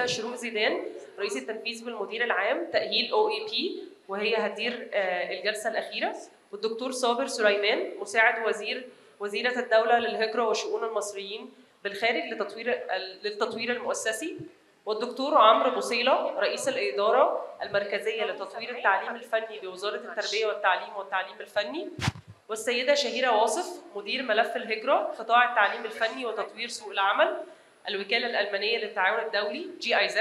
والسيده شروق زيدان رئيس التنفيذي بالمدير العام تاهيل OEP وهي هتدير الجلسه الاخيره، والدكتور صابر سليمان مساعد وزيره الدوله للهجره وشؤون المصريين بالخارج للتطوير المؤسسي، والدكتور عمرو بوصيله رئيس الاداره المركزيه لتطوير التعليم الفني بوزاره التربيه والتعليم الفني، والسيده شهيره واصف مدير ملف الهجره قطاع التعليم الفني وتطوير سوق العمل الوكاله الالمانيه للتعاون الدولي GIZ،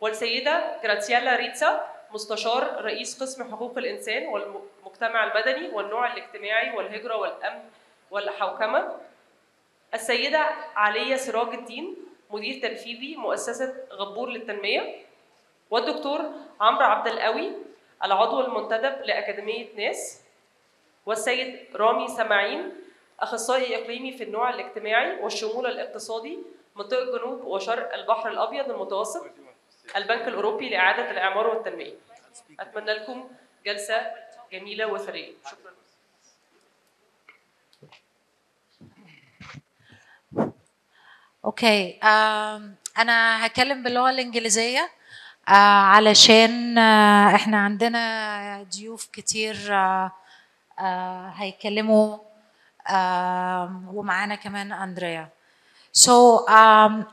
والسيده جراتسيالا ريتسا مستشار رئيس قسم حقوق الانسان والمجتمع المدني والنوع الاجتماعي والهجره والامن والحوكمه، السيده علية سراج الدين مدير تنفيذي مؤسسه غبور للتنميه، والدكتور عمرو عبد القوي العضو المنتدب لاكاديميه ناس، والسيد رامي سماعين اخصائي اقليمي في النوع الاجتماعي والشمول الاقتصادي منطقه جنوب وشرق البحر الابيض المتوسط البنك الاوروبي لاعاده الاعمار والتنميه. اتمنى لكم جلسه جميله وثريه. شكرا. اوكي، انا هتكلم باللغه الانجليزيه علشان احنا عندنا ضيوف كتير هيتكلموا ومعانا كمان اندريا. So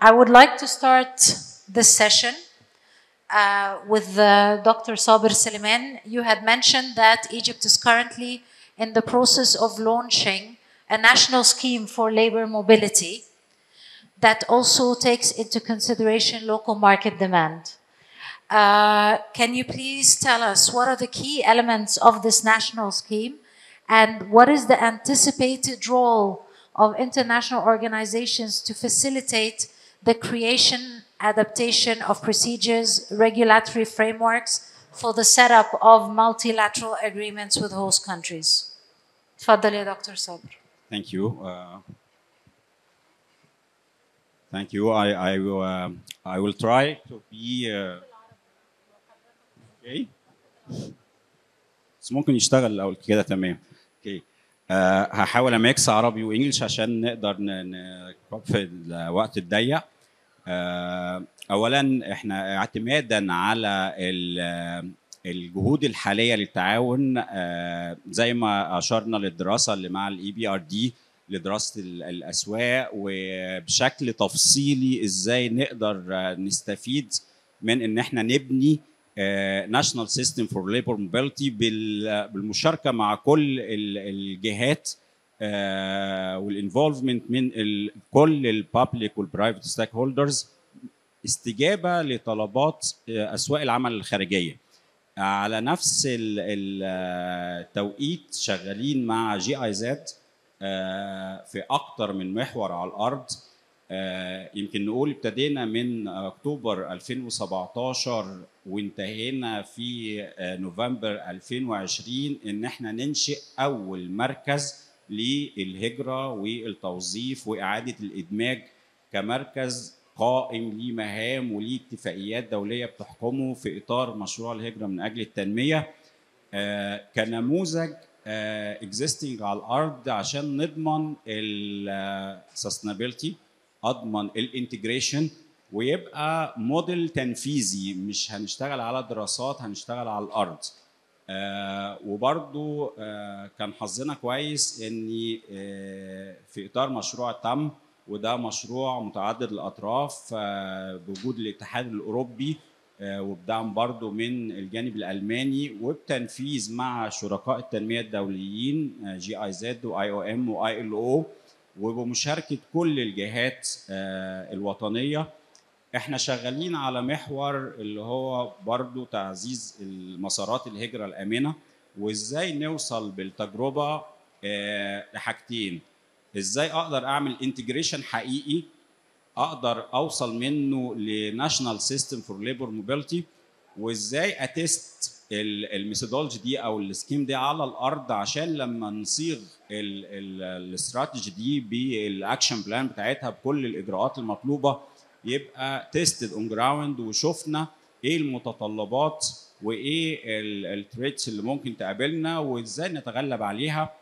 I would like to start this session with Dr. Saber Suleiman. You had mentioned that Egypt is currently in the process of launching a national scheme for labor mobility that also takes into consideration local market demand. Can you please tell us what are the key elements of this national scheme and what is the anticipated role of international organizations to facilitate the creation, adaptation of procedures, regulatory frameworks for the setup of multilateral agreements with host countries? تفضل يا دكتور صابر. Thank you. Thank you. I will try to be okay. بس ممكن يشتغل الاول كده تمام. اوكي. هحاول اميكس عربي وانجلش عشان نقدر في الوقت الضيق. اولا احنا اعتمادا على الجهود الحاليه للتعاون زي ما اشرنا للدراسه اللي مع EBRD لدراسه الاسواق وبشكل تفصيلي ازاي نقدر نستفيد من ان احنا نبني ناشونال سيستم فور ليبر موبيليتي بالمشاركه مع كل الجهات والانفولفمنت من كل البابليك والبرايفت ستيك هولدرز استجابه لطلبات اسواق العمل الخارجيه. على نفس التوقيت شغالين مع GIZ في اكتر من محور على الارض. يمكن نقول ابتدينا من اكتوبر 2017 وانتهينا في نوفمبر 2020 ان احنا ننشئ اول مركز للهجره والتوظيف واعاده الادماج كمركز قائم ليه مهام وليه اتفاقيات دوليه بتحكمه في اطار مشروع الهجره من اجل التنميه كنموذج existing على الارض عشان نضمن السستينابيلتي، اضمن الانتجريشن ويبقى موديل تنفيذي، مش هنشتغل على دراسات، هنشتغل على الارض. وبرضو كان حظنا كويس ان في اطار مشروع تم، وده مشروع متعدد الاطراف بوجود الاتحاد الاوروبي وبدعم برضو من الجانب الالماني وبتنفيذ مع شركاء التنميه الدوليين GIZ وIOM وILO وبمشاركه كل الجهات الوطنيه. احنا شغالين على محور اللي هو برضو تعزيز المسارات الهجره الامنه، وازاي نوصل بالتجربه لحاجتين: ازاي اقدر اعمل انتجريشن حقيقي اقدر اوصل منه لناشونال سيستم فور ليبر موبيليتي، وازاي اتست الميثودولوجي دي او السكيم دي على الارض عشان لما نصيغ الاستراتيجي دي بالاكشن بلان بتاعتها بكل الاجراءات المطلوبه يبقى تيستد اون جراوند وشفنا ايه المتطلبات وايه التريتس اللي ممكن تقابلنا وازاي نتغلب عليها.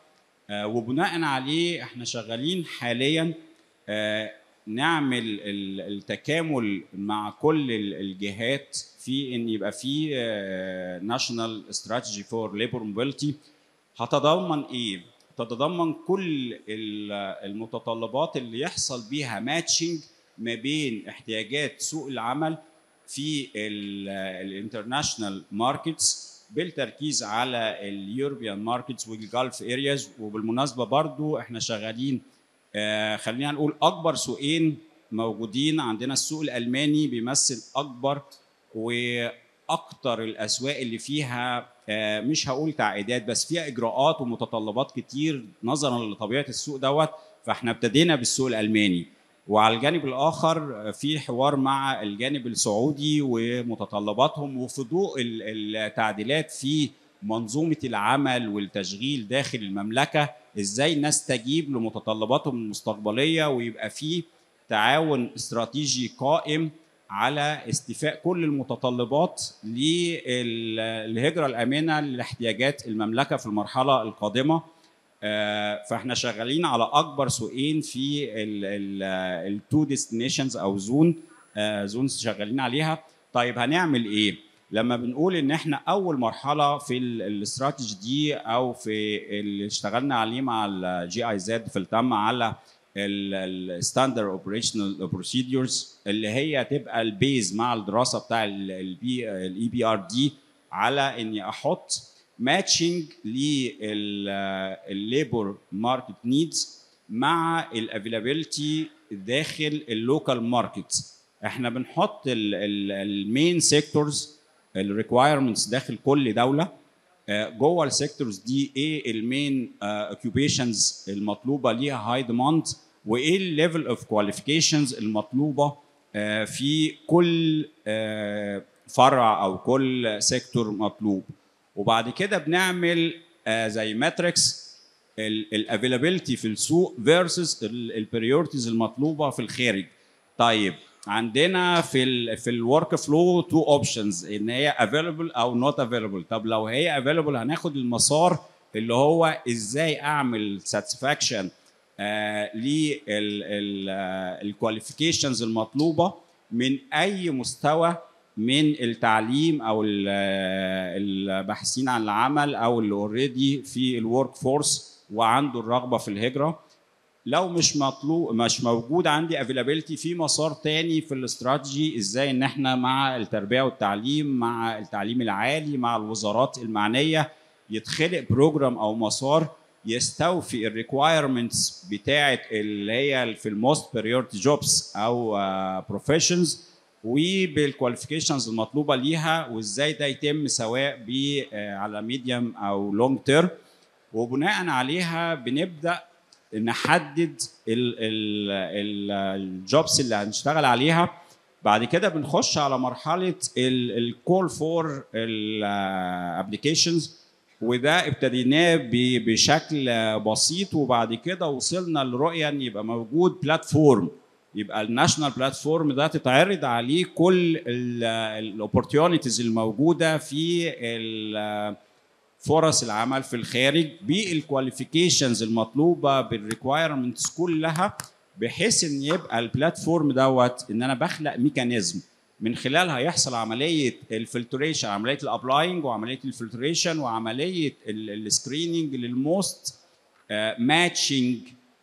وبناء عليه احنا شغالين حاليا نعمل التكامل مع كل الجهات في ان يبقى في ناشونال استراتيجي فور ليبر موبيليتي. هتتضمن ايه؟ تتضمن كل المتطلبات اللي يحصل بيها ماتشنج ما بين احتياجات سوق العمل في الانترناشونال ماركتس بالتركيز على اليوروبيان ماركتس والجلف ارياز. وبالمناسبه برضو احنا شغالين خلينا نقول اكبر سوقين موجودين عندنا. السوق الالماني بيمثل اكبر واكتر الاسواق اللي فيها مش هقول تعقيدات بس فيها اجراءات ومتطلبات كتير نظرا لطبيعه السوق دوت. فاحنا ابتدينا بالسوق الالماني. وعلى الجانب الاخر في حوار مع الجانب السعودي ومتطلباتهم، وفي ضوء التعديلات في منظومه العمل والتشغيل داخل المملكه ازاي نستجيب لمتطلباتهم المستقبليه ويبقى في تعاون استراتيجي قائم على استيفاء كل المتطلبات للهجرة الآمنة لاحتياجات المملكة في المرحلة القادمة. فاحنا شغالين على أكبر سوقين في التو ديستنيشنز أو زونز شغالين عليها. طيب هنعمل إيه؟ لما بنقول إن احنا أول مرحلة في الاستراتيجي دي أو في اللي اشتغلنا عليه مع الجي اي زد في التم على الستاندرد اوبريشنال بروسيدورز اللي هي تبقى البيز مع الدراسه بتاع الاي بي ار دي على اني احط ماتشنج للليبر ماركت نيدز مع الافيلابيلتي داخل اللوكال ماركت. احنا بنحط المين سيكتورز الريكوايرمنتس داخل كل دوله. جوه السيكتورز دي ايه المين اوكيوبيشنز المطلوبه ليها هاي ديماند وايه الليفل اوف كواليفيكيشنز المطلوبه في كل فرع او كل سيكتور مطلوب. وبعد كده بنعمل زي ماتريكس الافيلابيلتي في السوق فيرسز البريورتيز المطلوبه في الخارج. طيب عندنا في الورك فلو تو اوبشنز ان هي افيلبل او نوت افيلبل. طب لو هي افيلبل هناخد المسار اللي هو ازاي اعمل ساتسفاكشن للكواليفيكيشنز المطلوبه من اي مستوى من التعليم او الباحثين عن العمل او اللي اوريدي في الورك فورس وعنده الرغبه في الهجره. لو مش موجود عندي افيلابيلتي في مسار تاني في الاستراتيجي ازاي ان احنا مع التربيه والتعليم مع التعليم العالي مع الوزارات المعنيه يتخلق بروجرام او مسار يستوفي الريكوايرمنتس بتاعه اللي هي في الموست بريورتي جوبز او بروفيشنز وبالكواليفيكيشنز المطلوبه ليها وازاي ده يتم سواء على ميديوم او لونج تيرم. وبناء عليها بنبدا نحدد الجوبس اللي هنشتغل عليها. بعد كده بنخش على مرحله الكول فور الابلكيشنز وده ابتديناه بشكل بسيط وبعد كده وصلنا لرؤيه ان يبقى موجود بلاتفورم يبقى الناشونال بلاتفورم ده تتعرض عليه كل الاوبورتيونيتيز الموجوده في فرص العمل في الخارج بالكواليفيكيشنز المطلوبه بالريكوايرمنتس كلها بحيث ان يبقى البلاتفورم دوت ان انا بخلق ميكانيزم من خلالها يحصل عمليه الفلتريشن عمليه الابلاينج وعمليه الفلتريشن وعمليه السكريننج للموست ماتشنج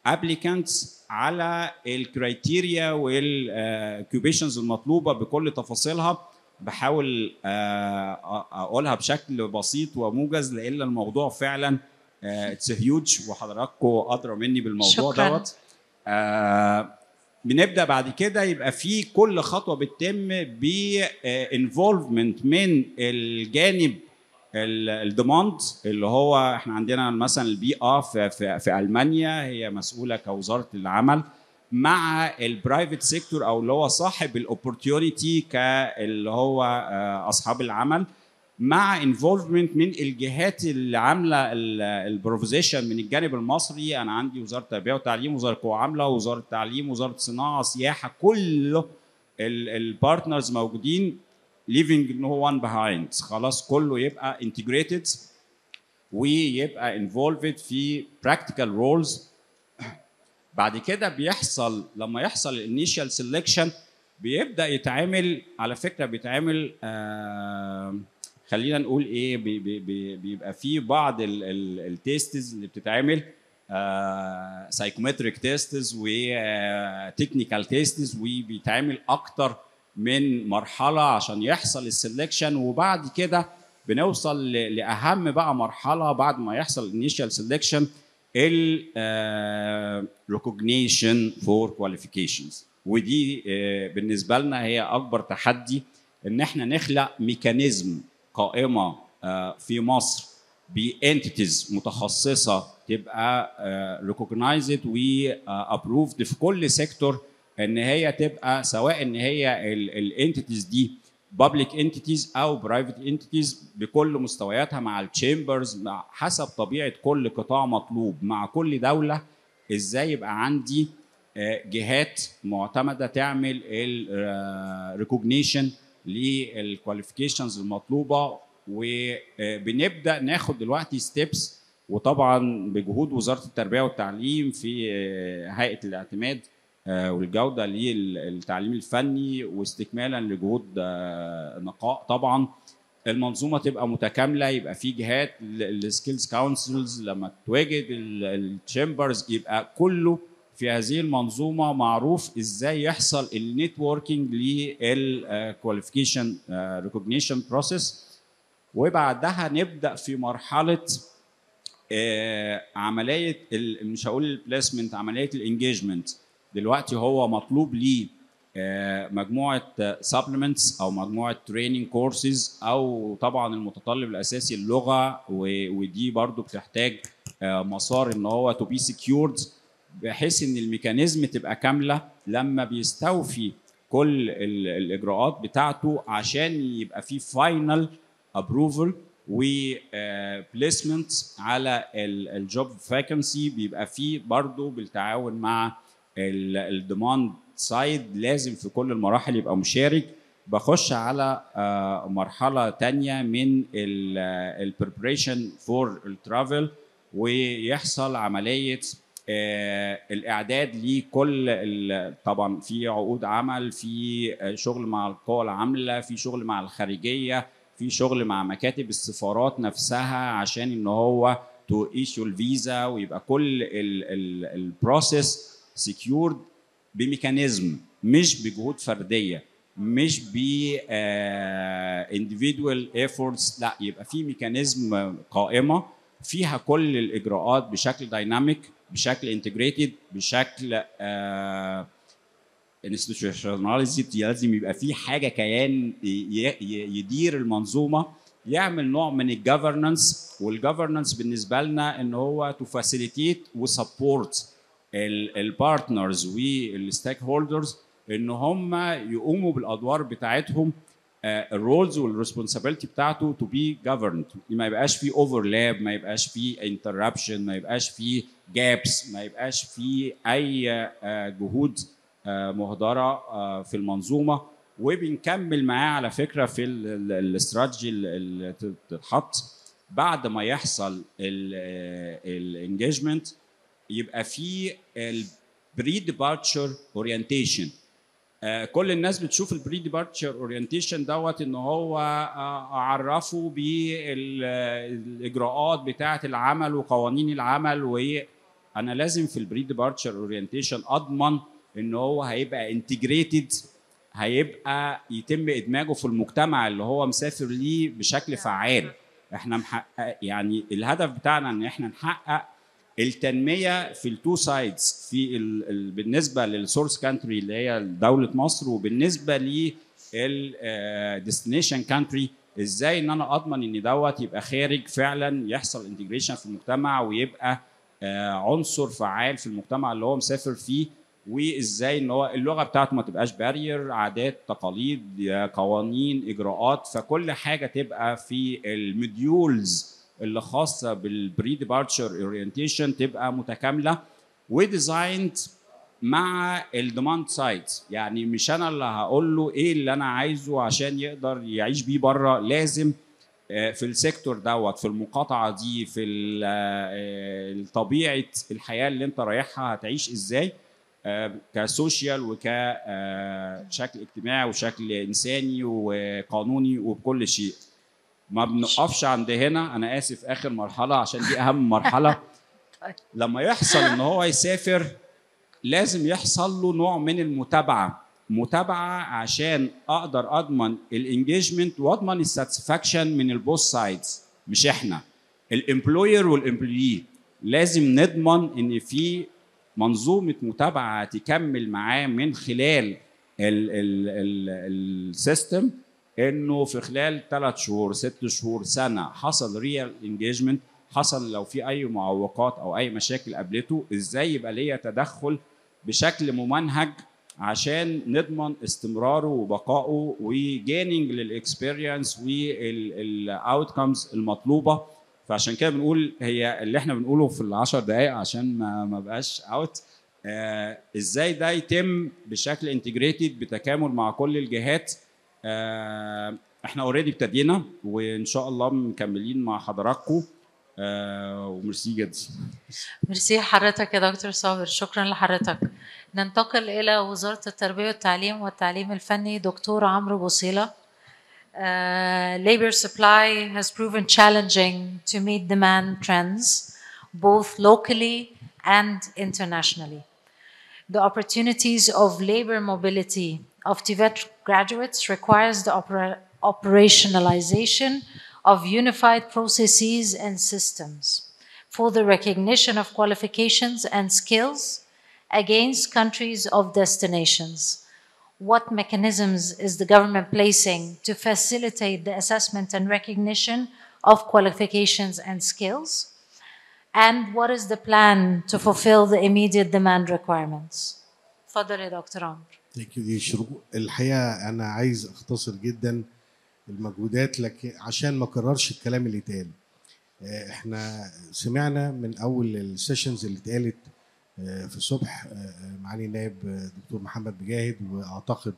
ابليكانتس على الكرايتيريا والاوكيوبيشنز المطلوبه بكل تفاصيلها. بحاول اقولها بشكل بسيط وموجز لان الموضوع فعلا اتس هيوج وحضراتكم ادرى مني بالموضوع دوت. بنبدا بعد كده يبقى في كل خطوه بتتم بانفولفمنت من الجانب الديماند اللي هو احنا عندنا مثلا البيئه في المانيا هي مسؤوله كوزاره العمل مع البرايفت سيكتور او اللي هو صاحب الاوبورتيونيتي كاللي هو اصحاب العمل مع انفولفمنت من الجهات اللي عامله البروفيزيشن من الجانب المصري. انا عندي وزاره التربيه والتعليم وزاره قوى عامله وزاره التعليم وزاره الصناعه سياحه كل البارتنرز موجودين leaving no one behind. خلاص كله يبقى integrated ويبقى involved في practical roles بعد كده بيحصل لما يحصل الانيشال سيلكشن بيبدا يتعمل، على فكره بيتعمل خلينا نقول ايه، بيبقى في بعض التيستز اللي بتتعمل سايكومتريك تيستز وتكنيكال تيستز، وبيتعمل اكتر من مرحله عشان يحصل السلكشن. وبعد كده بنوصل لاهم بقى مرحله بعد ما يحصل الانيشال سيلكشن، ال recognition for qualifications. ودي بالنسبه لنا هي اكبر تحدي، ان احنا نخلق ميكانيزم قائمه في مصر بانتيتيز متخصصه تبقى recognized و approved في كل سيكتور، ان هي تبقى سواء ان هي الانتيتيز دي public entities او private entities بكل مستوياتها، مع التشامبرز، مع حسب طبيعه كل قطاع مطلوب، مع كل دوله ازاي يبقى عندي جهات معتمده تعمل الريكوجنيشن للكواليفيكيشنز المطلوبه. وبنبدا ناخد دلوقتي ستيبس، وطبعا بجهود وزاره التربيه والتعليم في هيئه الاعتماد والجوده للتعليم الفني، واستكمالا لجهود نقاء طبعا المنظومه تبقى متكامله، يبقى في جهات السكيلز كونسلز، لما تواجد التشامبرز يبقى كله في هذه المنظومه معروف ازاي يحصل النتوركينج للكواليفيكيشن ريكوجنيشن بروسيس. وبعدها نبدا في مرحله عمليه مش هقول البليسمنت، عمليه الانجيجمنت. دلوقتي هو مطلوب ليه مجموعه سبلمنتس او مجموعه تريننج كورسز، او طبعا المتطلب الاساسي اللغه، ودي برضو بتحتاج مسار ان هو تو بي سكيورد، بحيث ان الميكانيزم تبقى كامله لما بيستوفي كل الاجراءات بتاعته عشان يبقى في فاينل ابروفل وبليسمنت على الجوب فاكنسي. بيبقى فيه برضو بالتعاون مع الديماند سايد، لازم في كل المراحل يبقى مشارك. بخش على مرحله تانية من البريبريشن فور الترافل، ويحصل عمليه الاعداد لكل طبعا في عقود عمل، في شغل مع القوى العامله، في شغل مع الخارجيه، في شغل مع مكاتب السفارات نفسها عشان ان هو تو ايشو الفيزا، ويبقى كل البروسيس سكيورد بميكانيزم، مش بجهود فرديه، مش ب individual efforts، لا، يبقى في ميكانيزم قائمه فيها كل الاجراءات بشكل دايناميك، بشكل انتجريتد، بشكل انستيتيوشناليزد. لازم يبقى في حاجه، كيان يدير المنظومه، يعمل نوع من الجفرنس. والجفرنس بالنسبه لنا ان هو تو فاسيليتيت وسبورت البارتنرز والستيك هولدرز ان هم يقوموا بالادوار بتاعتهم، الرولز والريسبونسابيلتي بتاعته تو بي جفرند، ما يبقاش في اوفرلاب، ما يبقاش في انتربشن، ما يبقاش في جابس، ما يبقاش في اي جهود مهدره في المنظومه. وبنكمل معاه على فكره في الاستراتيجي اللي تتحط بعد ما يحصل الانجيجمنت، يبقى في البري ديبارتشر اورينتيشن. كل الناس بتشوف البري ديبارتشر اورينتيشن دوت ان هو اعرفه بالاجراءات بتاعه العمل وقوانين العمل، وانا لازم في البري ديبارتشر اورينتيشن اضمن ان هو هيبقى انتجريتد، هيبقى يتم ادماجه في المجتمع اللي هو مسافر ليه بشكل فعال. احنا محقق يعني الهدف بتاعنا ان احنا نحقق التنميه في التو سايدز، في بالنسبه للسورس كانتري اللي هي دوله مصر، وبالنسبه للديستنيشن كانتري، ازاي ان انا اضمن ان دوت يبقى خارج فعلا يحصل انتجريشن في المجتمع، ويبقى عنصر فعال في المجتمع اللي هو مسافر فيه. وازاي ان هو اللغه بتاعته ما تبقاش بارير، عادات، تقاليد، قوانين، اجراءات، فكل حاجه تبقى في الموديولز اللي خاصه بالبري ديبارتشر اورينتيشن تبقى متكامله وديزايند مع الديماند سايد. يعني مش انا اللي هقول له ايه اللي انا عايزه عشان يقدر يعيش بيه بره، لازم في السيكتور دوت، في المقاطعه دي، في طبيعه الحياه اللي انت رايحها هتعيش ازاي كسوشيال وكشكل اجتماعي وشكل انساني وقانوني وبكل شيء. ما بنقفش عند هنا، انا اسف، اخر مرحله عشان دي اهم مرحله. لما يحصل ان هو يسافر لازم يحصل له نوع من متابعه عشان اقدر اضمن الانجيجمنت واضمن الساتسفاكشن من البوث سايدز، مش احنا الامبلوير والامبلوي. لازم نضمن ان في منظومه متابعه تكمل معاه من خلال السيستم، انه في خلال 3 شهور 6 شهور سنه حصل ريال انجيجمنت، حصل لو في اي معوقات او اي مشاكل قابلته ازاي يبقى ليا تدخل بشكل ممنهج عشان نضمن استمراره وبقائه وجيننج للاكسبيرينس والاوتكمز المطلوبه. فعشان كده بنقول هي اللي احنا بنقوله في ال10 دقائق عشان ما بقاش اوت، ازاي ده يتم بشكل انتجريتد بتكامل مع كل الجهات. احنا اوريدي ابتدينا وان شاء الله مكملين مع حضراتكم، وميرسي جدا. ميرسي حضرتك يا دكتور صابر، شكرا لحضرتك. ننتقل إلى وزارة التربية والتعليم والتعليم الفني، دكتور عمرو بوصيلة. Labor supply has proven challenging to meet demand trends, both locally and internationally. The opportunities of labor mobility of TVET graduates requires the operationalization of unified processes and systems for the recognition of qualifications and skills against countries of destinations. What mechanisms is the government placing to facilitate the assessment and recognition of qualifications and skills? And what is the plan to fulfill the immediate demand requirements? تفضل يا دكتور عمرو. دي شروق. الحقيقه انا عايز اختصر جدا المجهودات لكن عشان ما اكررش الكلام اللي اتقال. احنا سمعنا من اول السيشنز اللي اتقالت في الصبح معالي النائب دكتور محمد مجاهد، واعتقد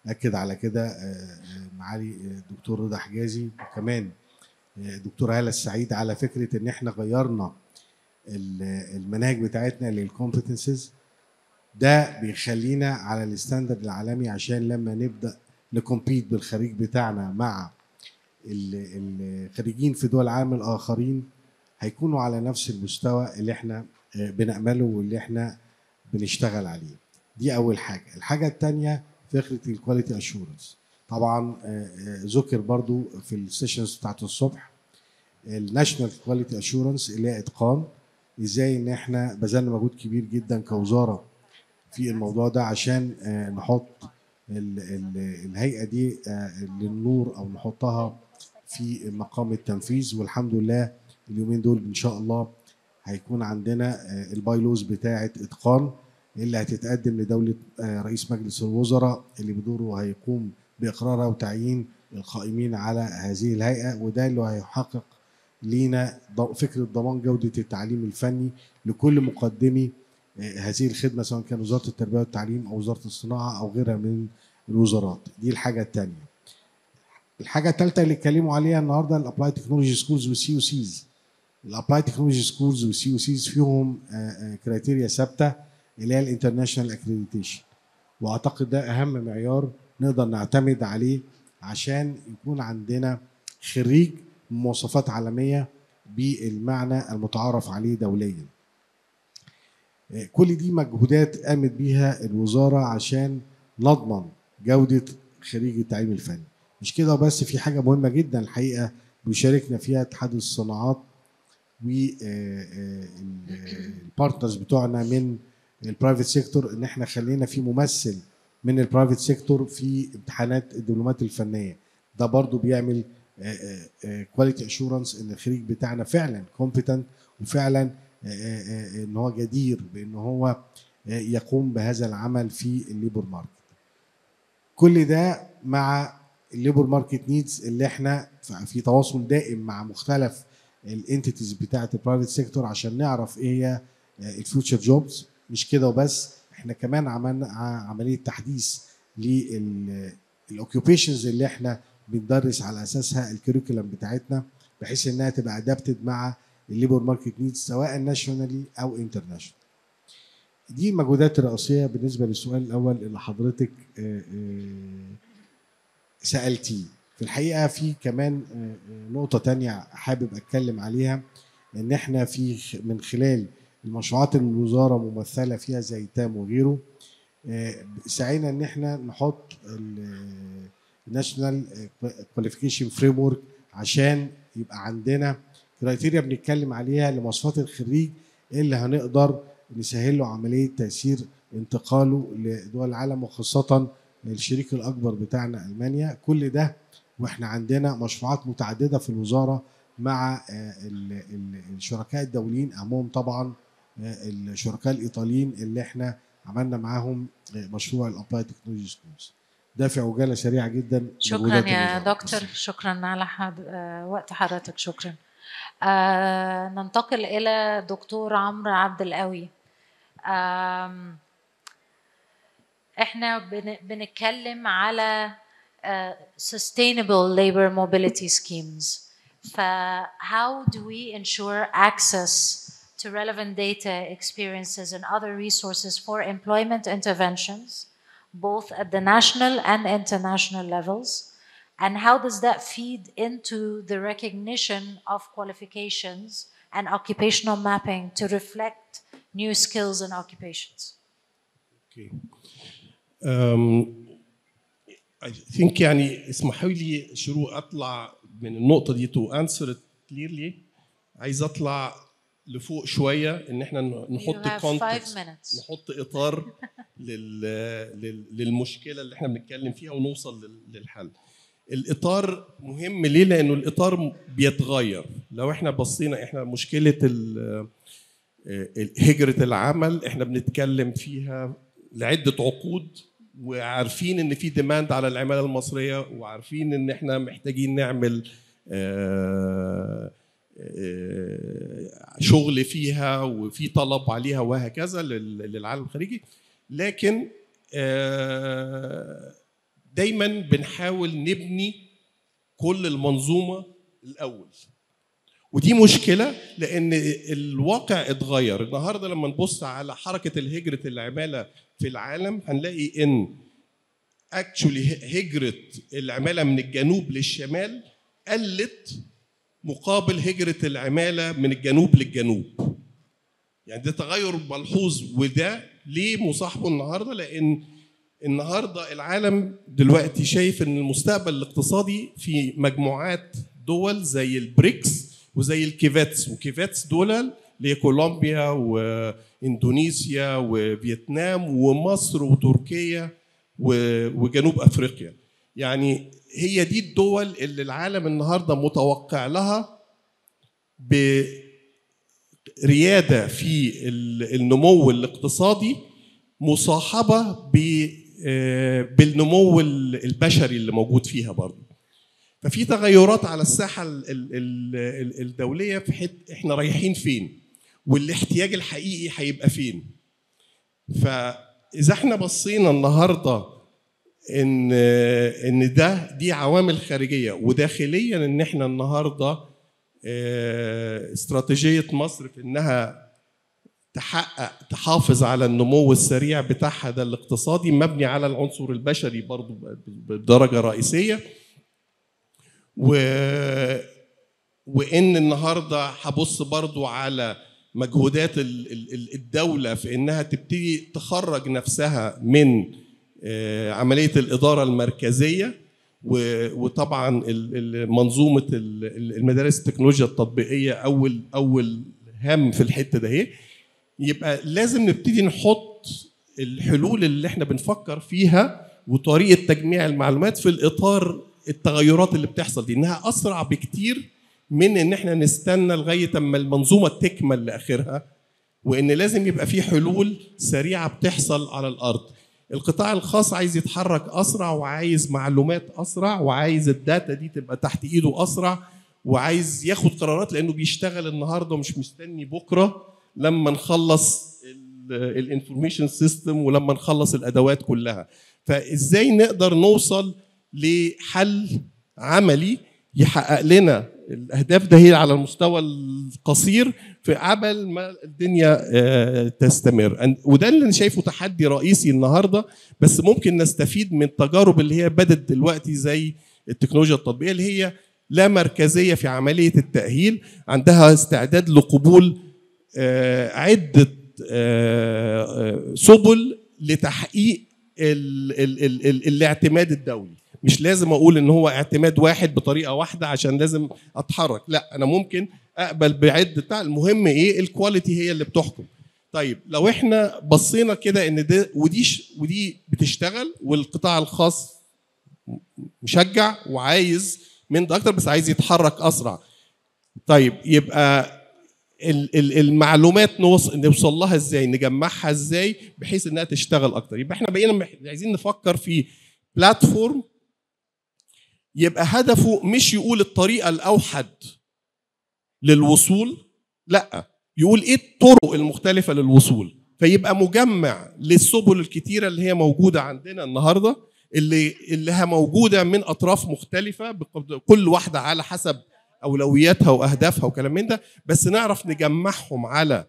اكد على كده معالي الدكتور رضا حجازي وكمان دكتور هالة السعيد على فكره ان احنا غيرنا المناهج بتاعتنا للكومبتنسز. ده بيخلينا على الستاندرد العالمي عشان لما نبدا نكمبيت بالخريج بتاعنا مع الخريجين في دول العالم الاخرين هيكونوا على نفس المستوى اللي احنا بنأمله واللي احنا بنشتغل عليه. دي اول حاجه. الحاجه الثانيه فكره الكواليتي اشورنس. طبعا ذكر برضو في السيشنز بتاعت الصبح الناشونال كواليتي اشورنس اللي هي اتقان. ازاي ان احنا بذلنا مجهود كبير جدا كوزاره في الموضوع ده عشان نحط الهيئه دي للنور او نحطها في مقام التنفيذ. والحمد لله اليومين دول ان شاء الله هيكون عندنا البايلوز بتاعه اتقان اللي هتتقدم لدوله رئيس مجلس الوزراء اللي بدوره هيقوم باقرارها وتعيين القائمين على هذه الهيئه. وده اللي هيحقق لينا فكره ضمان جوده التعليم الفني لكل مقدمي هذه الخدمه سواء كان وزاره التربيه والتعليم او وزاره الصناعه او غيرها من الوزارات. دي الحاجه الثانيه. الحاجه الثالثه اللي اتكلموا عليها النهارده الابلاي تكنولوجي سكولز والسي او سيز. الابلاي تكنولوجي سكولز والسي او سيز فيهم كرايتيريا ثابته اللي هي الانترناشونال اكريديتيشن، واعتقد ده اهم معيار نقدر نعتمد عليه عشان يكون عندنا خريج مواصفات عالميه بالمعنى المتعارف عليه دوليا. كل دي مجهودات قامت بيها الوزاره عشان نضمن جوده خريج التعليم الفني. مش كده بس، في حاجه مهمه جدا الحقيقه بيشاركنا فيها اتحاد الصناعات والبارتنرز بتوعنا من البرايفت سيكتور، ان احنا خلينا في ممثل من البرايفت سيكتور في امتحانات الدبلومات الفنيه. ده برضو بيعمل كواليتي اشورنس ان الخريج بتاعنا فعلا كومبيتنت وفعلا ان هو جدير بان هو يقوم بهذا العمل في الليبر ماركت. كل ده مع الليبر ماركت نيدز اللي احنا في تواصل دائم مع مختلف الانتيتيز بتاعه البرايفت سيكتور عشان نعرف ايه هي الفيوتشر جوبز. مش كده وبس، احنا كمان عملنا عمليه تحديث للاوكيوبيشنز اللي احنا بندرس على اساسها الكريكولم بتاعتنا بحيث انها تبقى ادابتد مع الليبر ماركت نيدز سواء ناشونالي او انترناشونال. دي المجهودات الرئيسيه بالنسبه للسؤال الاول اللي حضرتك سالتيه. في الحقيقه في كمان نقطه تانية حابب اتكلم عليها، ان احنا من خلال المشروعات اللي الوزاره ممثله فيها زي تام وغيره سعينا ان احنا نحط الناشونال كواليفيكيشن فريم ورك عشان يبقى عندنا كرايتيريا بنتكلم عليها لمواصفات الخريج اللي هنقدر نسهل له عمليه تيسير انتقاله لدول العالم وخاصه الشريك الاكبر بتاعنا المانيا. كل ده واحنا عندنا مشروعات متعدده في الوزاره مع الشركاء الدوليين، اهمهم طبعا الشركاء الايطاليين اللي احنا عملنا معاهم مشروع الابلايد تكنولوجي سكولز. ده في عجاله سريعه جدا. شكرا يا دكتور، شكرا على وقت حضرتك، شكرا. ننتقل الى دكتور عمرو عبد القوي. احنا بنتكلم على sustainable labor mobility schemes. How do we ensure access to relevant data, experiences, and other resources for employment interventions, both at the national and international levels? And how does that feed into the recognition of qualifications and occupational mapping to reflect new skills and occupations? Okay. I think يعني اسمحوا لي شروق اطلع من النقطة دي to answer it clearly. عايز اطلع لفوق شوية ان احنا نحط context، نحط اطار للمشكلة اللي احنا بنتكلم فيها ونوصل للحل. الاطار مهم ليه؟ لانه الاطار بيتغير. لو احنا بصينا احنا مشكلة هجرة العمل احنا بنتكلم فيها لعدة عقود، وعارفين ان في ديماند على العمالة المصرية، وعارفين ان احنا محتاجين نعمل شغل فيها وفي طلب عليها وهكذا للعالم الخارجي. لكن دايما بنحاول نبني كل المنظومة الأول، ودي مشكلة لأن الواقع اتغير. النهاردة لما نبص على حركة الهجرة العمالة في العالم هنلاقي إن هجرة العمالة من الجنوب للشمال قلت مقابل هجرة العمالة من الجنوب للجنوب. يعني ده تغير ملحوظ، وده ليه مصاحبه النهاردة؟ لأن النهاردة العالم دلوقتي شايف إن المستقبل الاقتصادي في مجموعات دول زي البريكس وزي الكيفيتس، وكيفيتس دول اللي هي كولومبيا واندونيسيا وفيتنام ومصر وتركيا وجنوب افريقيا. يعني هي دي الدول اللي العالم النهارده متوقع لها برياده في النمو الاقتصادي مصاحبه بالنمو البشري اللي موجود فيها برضه. ففي تغيرات على الساحه الدوليه في حته احنا رايحين فين والاحتياج الحقيقي هيبقى فين. فاذا احنا بصينا النهارده ان دي عوامل خارجيه وداخليا، ان احنا النهارده استراتيجيه مصر في انها تحافظ على النمو السريع بتاعها ده الاقتصادي مبني على العنصر البشري برضو بدرجه رئيسيه. وان النهارده هبص برضو على مجهودات الدوله في انها تبتدي تخرج نفسها من عمليه الاداره المركزيه، وطبعا منظومه المدارس التكنولوجيا التطبيقيه اول هام في الحته ده هي. يبقى لازم نبتدي نحط الحلول اللي احنا بنفكر فيها وطريقه تجميع المعلومات في الاطار التغيرات اللي بتحصل دي، انها اسرع بكتير من ان احنا نستنى لغايه اما المنظومه تكمل لاخرها، وان لازم يبقى في حلول سريعه بتحصل على الارض. القطاع الخاص عايز يتحرك اسرع، وعايز معلومات اسرع، وعايز الداتا دي تبقى تحت ايده اسرع، وعايز ياخد قرارات لانه بيشتغل النهارده ومش مستني بكره لما نخلص الانفورميشن سيستم ولما نخلص الادوات كلها. فازاي نقدر نوصل لحل عملي يحقق لنا الاهداف ده هي على المستوى القصير في قبل ما الدنيا تستمر. وده اللي انا شايفه تحدي رئيسي النهارده، بس ممكن نستفيد من التجارب اللي هي بدت دلوقتي زي التكنولوجيا التطبيقيه اللي هي لا مركزيه في عمليه التاهيل، عندها استعداد لقبول عده سبل لتحقيق الاعتماد الدولي. مش لازم اقول ان هو اعتماد واحد بطريقه واحده عشان لازم اتحرك، لا انا ممكن اقبل بعده. المهم ايه؟ الكواليتي هي اللي بتحكم. طيب لو احنا بصينا كده ان ده ودي بتشتغل والقطاع الخاص مشجع وعايز من ده اكتر بس عايز يتحرك اسرع، طيب يبقى المعلومات نوصل لها ازاي؟ نجمعها ازاي بحيث انها تشتغل اكتر؟ يبقى احنا بقينا عايزين نفكر في بلاتفورم يبقى هدفه مش يقول الطريقه الاوحد للوصول، لا يقول ايه الطرق المختلفه للوصول، فيبقى مجمع للسبل الكتيره اللي هي موجوده عندنا النهارده، اللي هي موجوده من اطراف مختلفه كل واحده على حسب اولوياتها واهدافها وكلام من ده، بس نعرف نجمعهم على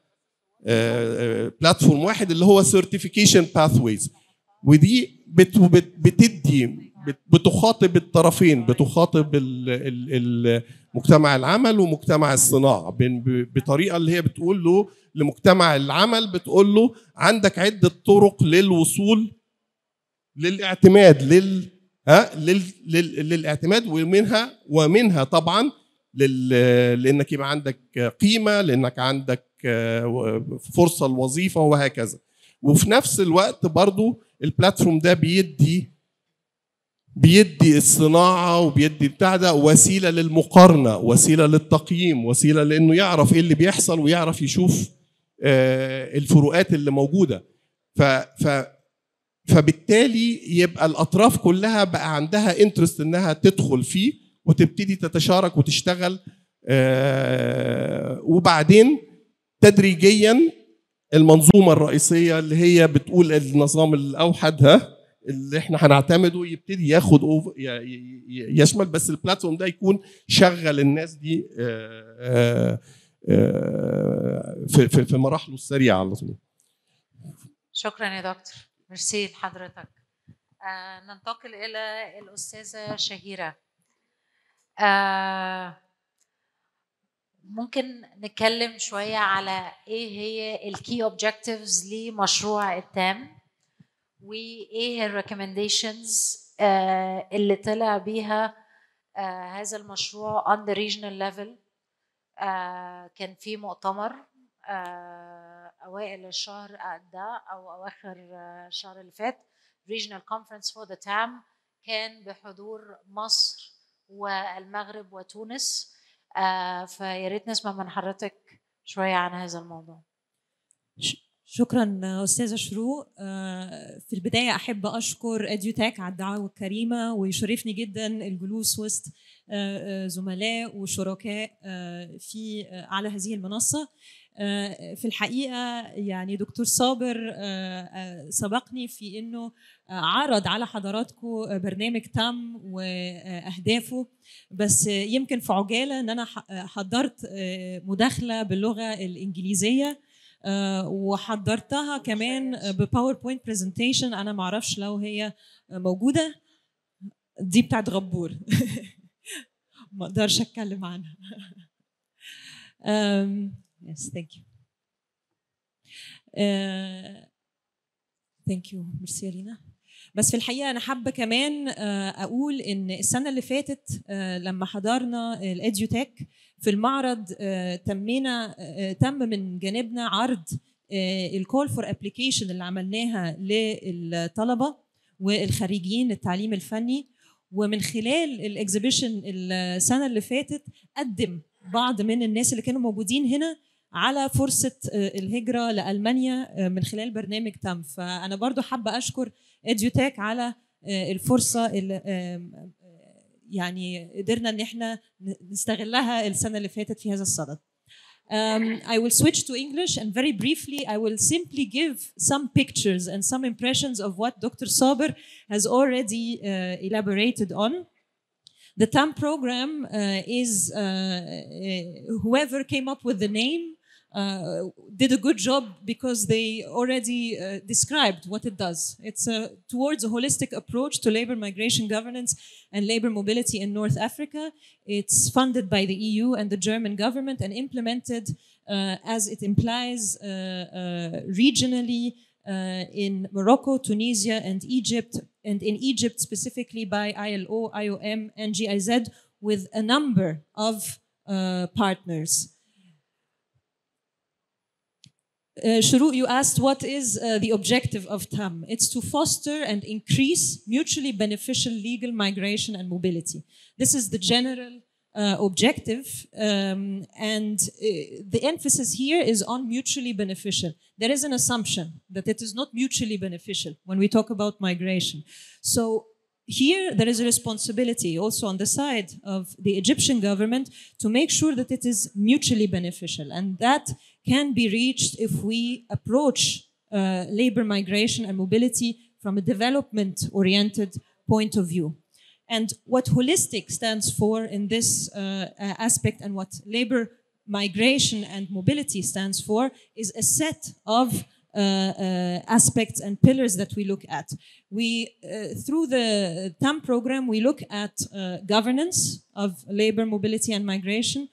بلاتفورم واحد اللي هو سيرتيفيكيشن باثويز. ودي بتخاطب الطرفين، بتخاطب مجتمع العمل ومجتمع الصناعه بطريقه اللي هي بتقول له لمجتمع العمل، بتقول له عندك عده طرق للوصول للاعتماد للاعتماد، ومنها طبعا لانك يبقى عندك قيمه، لانك عندك فرصه لوظيفه وهكذا. وفي نفس الوقت برضو البلاتفورم ده بيدي الصناعه وبيدي بتاع ده وسيله للمقارنه، وسيله للتقييم، وسيله لانه يعرف ايه اللي بيحصل ويعرف يشوف الفروقات اللي موجوده. فبالتالي يبقى الاطراف كلها بقى عندها انترست انها تدخل فيه وتبتدي تتشارك وتشتغل، وبعدين تدريجيا المنظومه الرئيسيه اللي هي بتقول النظام الاوحد اللي احنا هنعتمده يبتدي ياخد يشمل، بس البلاتفورم ده يكون شغل الناس دي في مراحله السريعه على طول. شكرا يا دكتور، ميرسي لحضرتك. ننتقل الى الاستاذه شهيره. ممكن نتكلم شويه على ايه هي الكي اوبجكتيفز لمشروع التام، وايه الريكومنديشنز اللي طلع بيها هذا المشروع on the regional level. كان في مؤتمر اوائل الشهر ده او اواخر الشهر اللي فات، regional conference for the TAM، كان بحضور مصر والمغرب وتونس. فيا ريت نسمع من حضرتك شويه عن هذا الموضوع. شكرا أستاذة شروق. في البداية أحب أشكر إديوتك على الدعوة الكريمة، ويشرفني جدا الجلوس وسط زملاء وشركاء في على هذه المنصة. في الحقيقة يعني دكتور صابر سبقني في أنه عرض على حضراتكم برنامج تام وأهدافه، بس يمكن في عجالة أن أنا حضرت مداخلة باللغة الإنجليزية وحضرتها كمان بباوربوينت برزنتيشن. انا ما اعرفش لو هي موجوده، دي بتاعت غبور ما اقدرش اتكلم عنها. yes thank you. thank you ميرسي لينا. بس في الحقيقه انا حابه كمان اقول ان السنه اللي فاتت لما حضرنا الاديوتك في المعرض تم من جانبنا عرض الكول فور ابلكيشن اللي عملناها للطلبه والخريجين التعليم الفني، ومن خلال الاكزيبيشن السنه اللي فاتت قدم بعض من الناس اللي كانوا موجودين هنا على فرصه الهجره لألمانيا من خلال برنامج تام. فانا برضو حابه اشكر اديوتك على الفرصه اللي يعني قدرنا ان احنا نستغلها السنه اللي فاتت في هذا الصدد. I will switch to English, and very briefly I will simply give some pictures and some impressions of what Dr. Saber has already elaborated on. The TAM program is whoever came up with the name did a good job because they already described what it does. It's towards a holistic approach to labor migration governance and labor mobility in North Africa. It's funded by the EU and the German government and implemented, as it implies, regionally in Morocco, Tunisia, and Egypt, and in Egypt specifically by ILO, IOM, and GIZ, with a number of partners. Shuru, you asked what is the objective of TAM. It's to foster and increase mutually beneficial legal migration and mobility. This is the general objective, and the emphasis here is on mutually beneficial. There is an assumption that it is not mutually beneficial when we talk about migration. So here there is a responsibility also on the side of the Egyptian government to make sure that it is mutually beneficial, and that can be reached if we approach labor migration and mobility from a development-oriented point of view. And what holistic stands for in this aspect, and what labor migration and mobility stands for, is a set of aspects and pillars that we look at. We, through the TAM program, we look at governance of labor mobility and migration,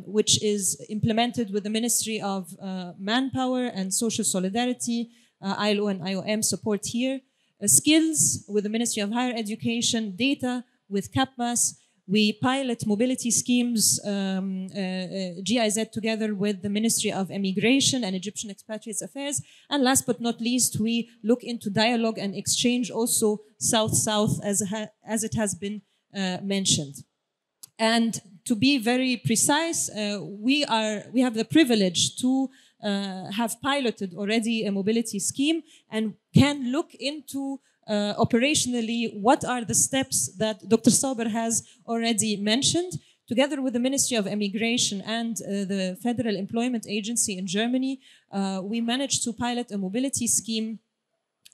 which is implemented with the Ministry of Manpower and Social Solidarity. ILO and IOM support here. Skills with the Ministry of Higher Education, data with CAPMAS. We pilot mobility schemes, GIZ together with the Ministry of Immigration and Egyptian Expatriates Affairs. And last but not least, we look into dialogue and exchange also South-South as it has been mentioned. And to be very precise, we have the privilege to have piloted already a mobility scheme and can look into operationally what are the steps that Dr. Saber has already mentioned. Together with the Ministry of Immigration and the Federal Employment Agency in Germany, we managed to pilot a mobility scheme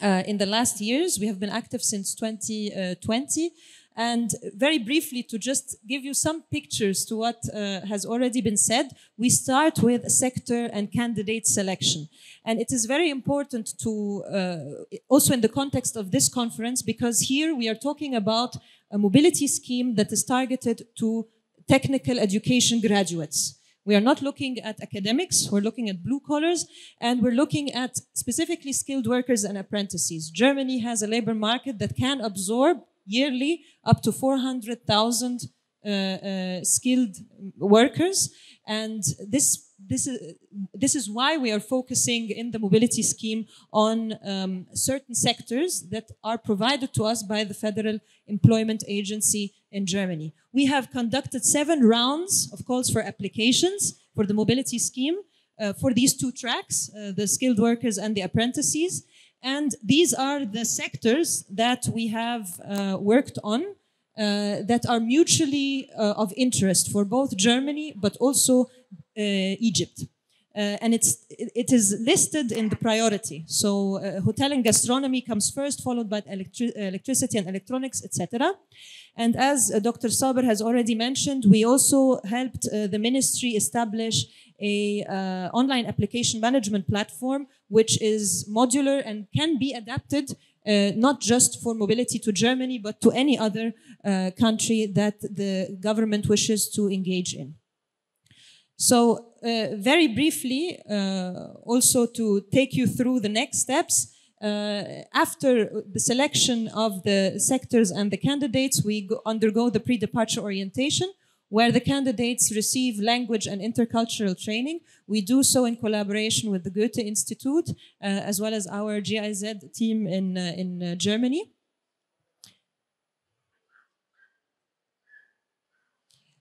in the last years. We have been active since 2020. And very briefly, to just give you some pictures to what has already been said, we start with sector and candidate selection. And it is very important to, also in the context of this conference, because here we are talking about a mobility scheme that is targeted to technical education graduates. We are not looking at academics, we're looking at blue collars, and we're looking at specifically skilled workers and apprentices. Germany has a labor market that can absorb yearly up to 400,000 skilled workers, and this is why we are focusing in the mobility scheme on certain sectors that are provided to us by the Federal Employment Agency in Germany. We have conducted 7 rounds of calls for applications for the mobility scheme for these 2 tracks, the skilled workers and the apprentices. And these are the sectors that we have worked on that are mutually of interest for both Germany but also Egypt. And it is listed in the priority. So hotel and gastronomy comes first, followed by electricity and electronics, etc. And as Dr. Saber has already mentioned, we also helped the ministry establish a online application management platform, which is modular and can be adapted not just for mobility to Germany, but to any other country that the government wishes to engage in. So very briefly, also to take you through the next steps, after the selection of the sectors and the candidates, we undergo the pre-departure orientation, where the candidates receive language and intercultural training. We do so in collaboration with the Goethe Institute, as well as our GIZ team in Germany.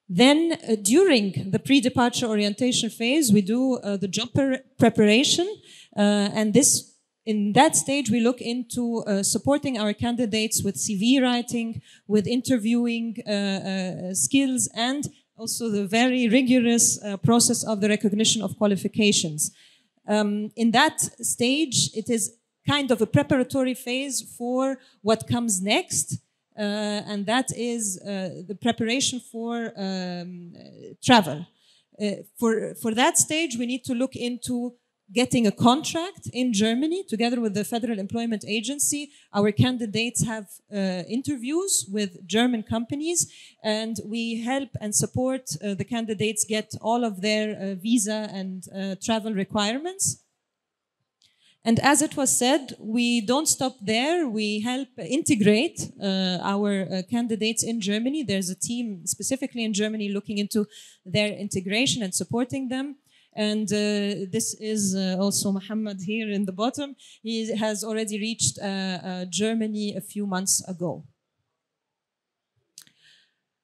Then, during the pre-departure orientation phase, we do the job preparation, and in that stage, we look into supporting our candidates with CV writing, with interviewing skills, and also the very rigorous process of the recognition of qualifications. In that stage, it is kind of a preparatory phase for what comes next. and that is the preparation for travel. For that stage, we need to look into getting a contract in Germany together with the Federal Employment Agency. Our candidates have interviews with German companies, and we help and support the candidates get all of their visa and travel requirements. And as it was said, we don't stop there. We help integrate our candidates in Germany. There's a team specifically in Germany looking into their integration and supporting them. And this is also Muhammad here in the bottom. He has already reached Germany a few months ago.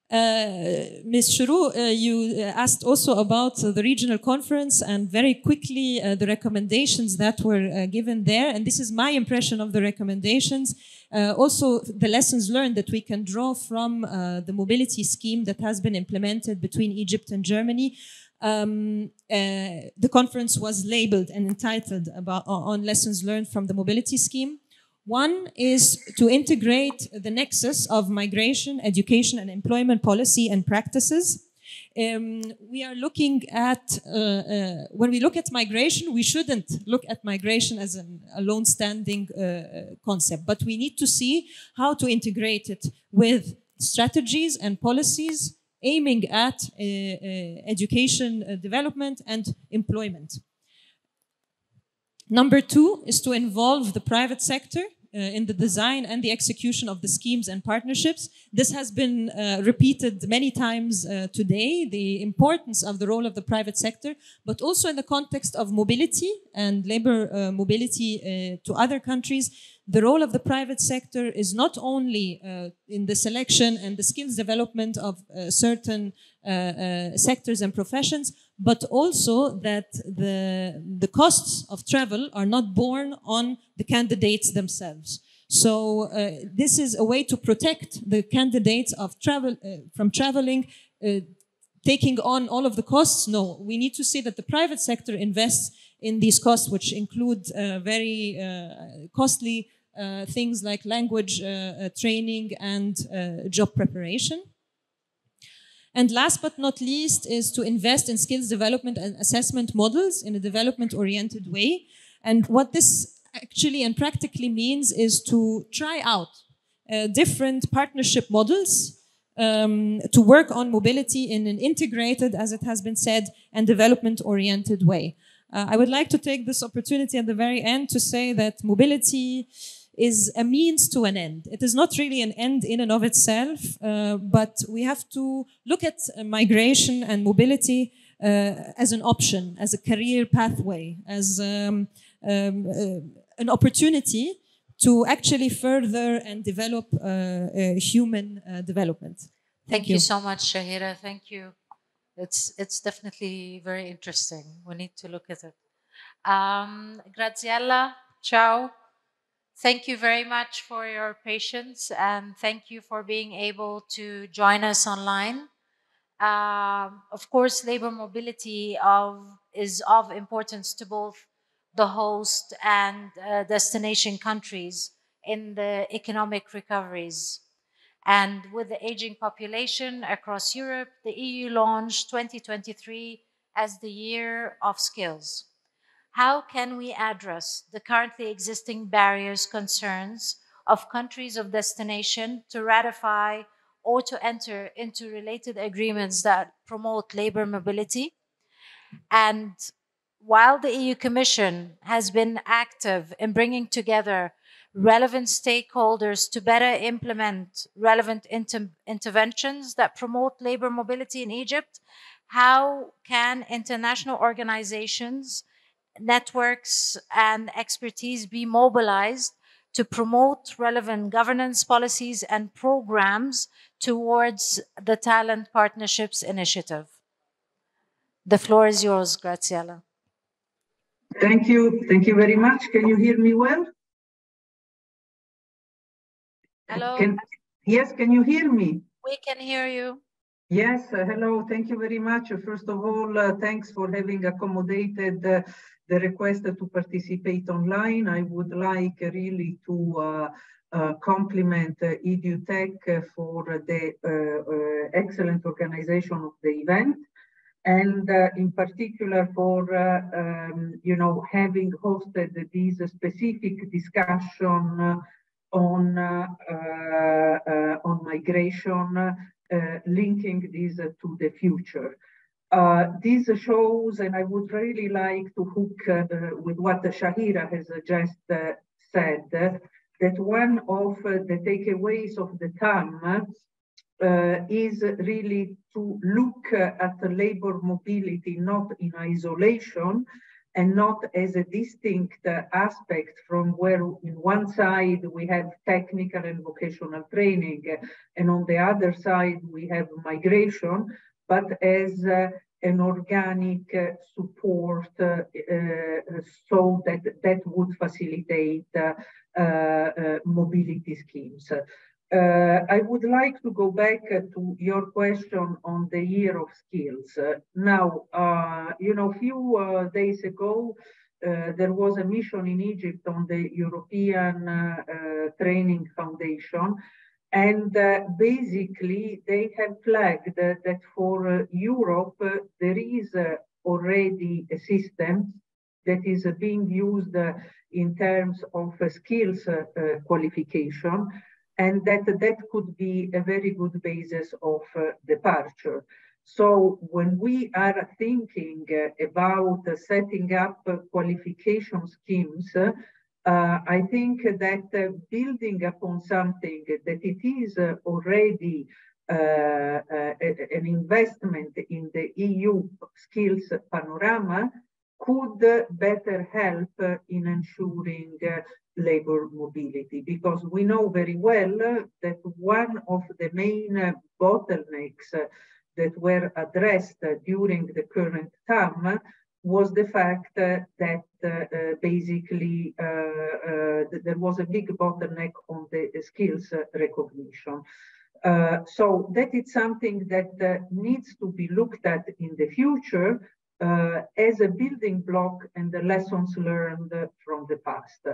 Ms. Shuru, you asked also about the regional conference and very quickly the recommendations that were given there. And this is my impression of the recommendations. Also, the lessons learned that we can draw from the mobility scheme that has been implemented between Egypt and Germany. The conference was labeled and entitled on lessons learned from the mobility scheme. One is to integrate the nexus of migration, education, and employment policy and practices. We are looking at, when we look at migration, we shouldn't look at migration as a lone-standing concept, but we need to see how to integrate it with strategies and policies aiming at education development and employment. Number two is to involve the private sector in the design and the execution of the schemes and partnerships. This has been repeated many times today, the importance of the role of the private sector, but also in the context of mobility and labor mobility to other countries. The role of the private sector is not only in the selection and the skills development of certain sectors and professions, but also that the costs of travel are not borne on the candidates themselves. So this is a way to protect the candidates of from traveling, taking on all of the costs. No, we need to see that the private sector invests in these costs, which include very costly things like language training and job preparation. And last but not least is to invest in skills development and assessment models in a development-oriented way. And what this actually and practically means is to try out different partnership models to work on mobility in an integrated, as it has been said, and development-oriented way. I would like to take this opportunity at the very end to say that mobility is a means to an end. It is not really an end in and of itself, but we have to look at migration and mobility as an option, as a career pathway, as an opportunity to actually further and develop human development. Thank you so much, Shahira. Thank you. It's definitely very interesting. We need to look at it. Graziella, ciao. Thank you very much for your patience, and thank you for being able to join us online. Of course, labor mobility is of importance to both the host and destination countries in the economic recoveries. And with the aging population across Europe, the EU launched 2023 as the Year of Skills. How can we address the currently existing barriers, concerns of countries of destination to ratify or to enter into related agreements that promote labor mobility? And while the EU Commission has been active in bringing together relevant stakeholders to better implement relevant interventions that promote labor mobility in Egypt, how can international organizations, networks, and expertise be mobilized to promote relevant governance policies and programs towards the Talent Partnerships Initiative? The floor is yours, Graziella. Thank you. Thank you very much. Can you hear me well? Hello. Yes, can you hear me? We can hear you. Yes, hello. Thank you very much. First of all, thanks for having accommodated the request to participate online. I would like really to compliment EduTech for the excellent organization of the event, and in particular for having hosted this specific discussion on migration, linking this to the future. This shows, and I would really like to hook with what Shahira has just said, that one of the takeaways of the TAM is really to look at the labor mobility not in isolation and not as a distinct aspect from where in one side we have technical and vocational training and on the other side we have migration, but as an organic support so that would facilitate mobility schemes. I would like to go back to your question on the year of skills. Now, a few days ago, there was a mission in Egypt on the European Training Foundation, and basically they have flagged that for Europe, there is already a system that is being used in terms of skills qualification, and that could be a very good basis of departure. So when we are thinking about setting up qualification schemes, I think that building upon something that it is already an investment in the EU skills panorama could better help in ensuring labor mobility, because we know very well that one of the main bottlenecks that were addressed during the current TAM was the fact that basically there was a big bottleneck on the skills recognition. So that is something that needs to be looked at in the future as a building block and the lessons learned from the past.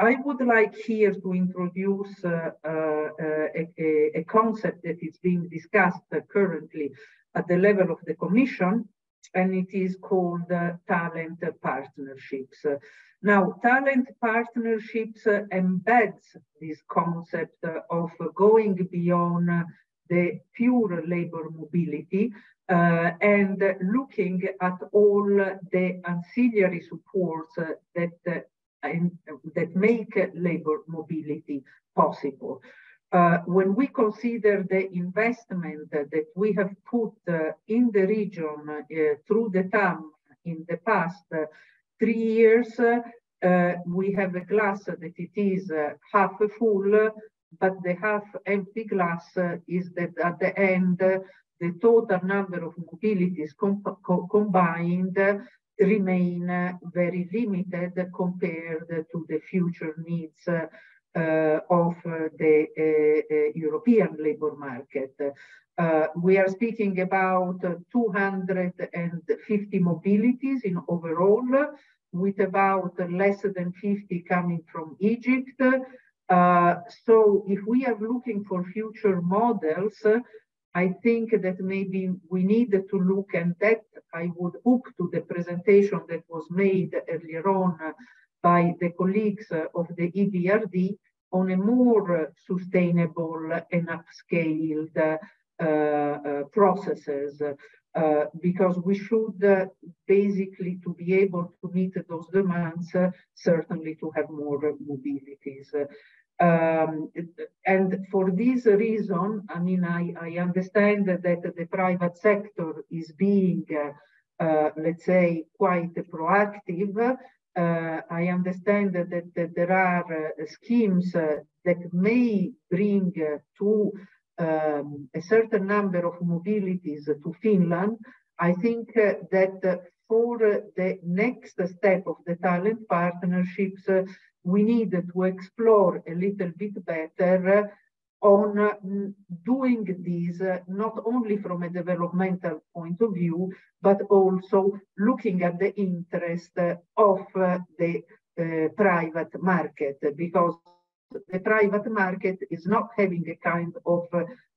I would like here to introduce a concept that is being discussed currently at the level of the Commission, and it is called talent partnerships. Now, talent partnerships embeds this concept of going beyond the pure labor mobility and looking at all the ancillary supports that make labor mobility possible. When we consider the investment that we have put in the region through the TAM in the past 3 years, we have a glass that it is half full, but the half empty glass is that at the end, the total number of mobilities combined remain very limited compared to the future needs of the European labor market. We are speaking about 250 mobilities in overall, with about less than 50 coming from Egypt. So if we are looking for future models, I think that maybe we need to look, and that I would hook to the presentation that was made earlier on by the colleagues of the EBRD on a more sustainable and upscaled processes, because we should basically, to be able to meet those demands, certainly to have more mobilities. And for this reason, I mean, I understand that the private sector is being, let's say, quite proactive. I understand that there are schemes that may bring to a certain number of mobilities to Finland. I think that for the next step of the talent partnerships, we need to explore a little bit better on doing this not only from a developmental point of view, but also looking at the interest of the private market, because the private market is not having a kind of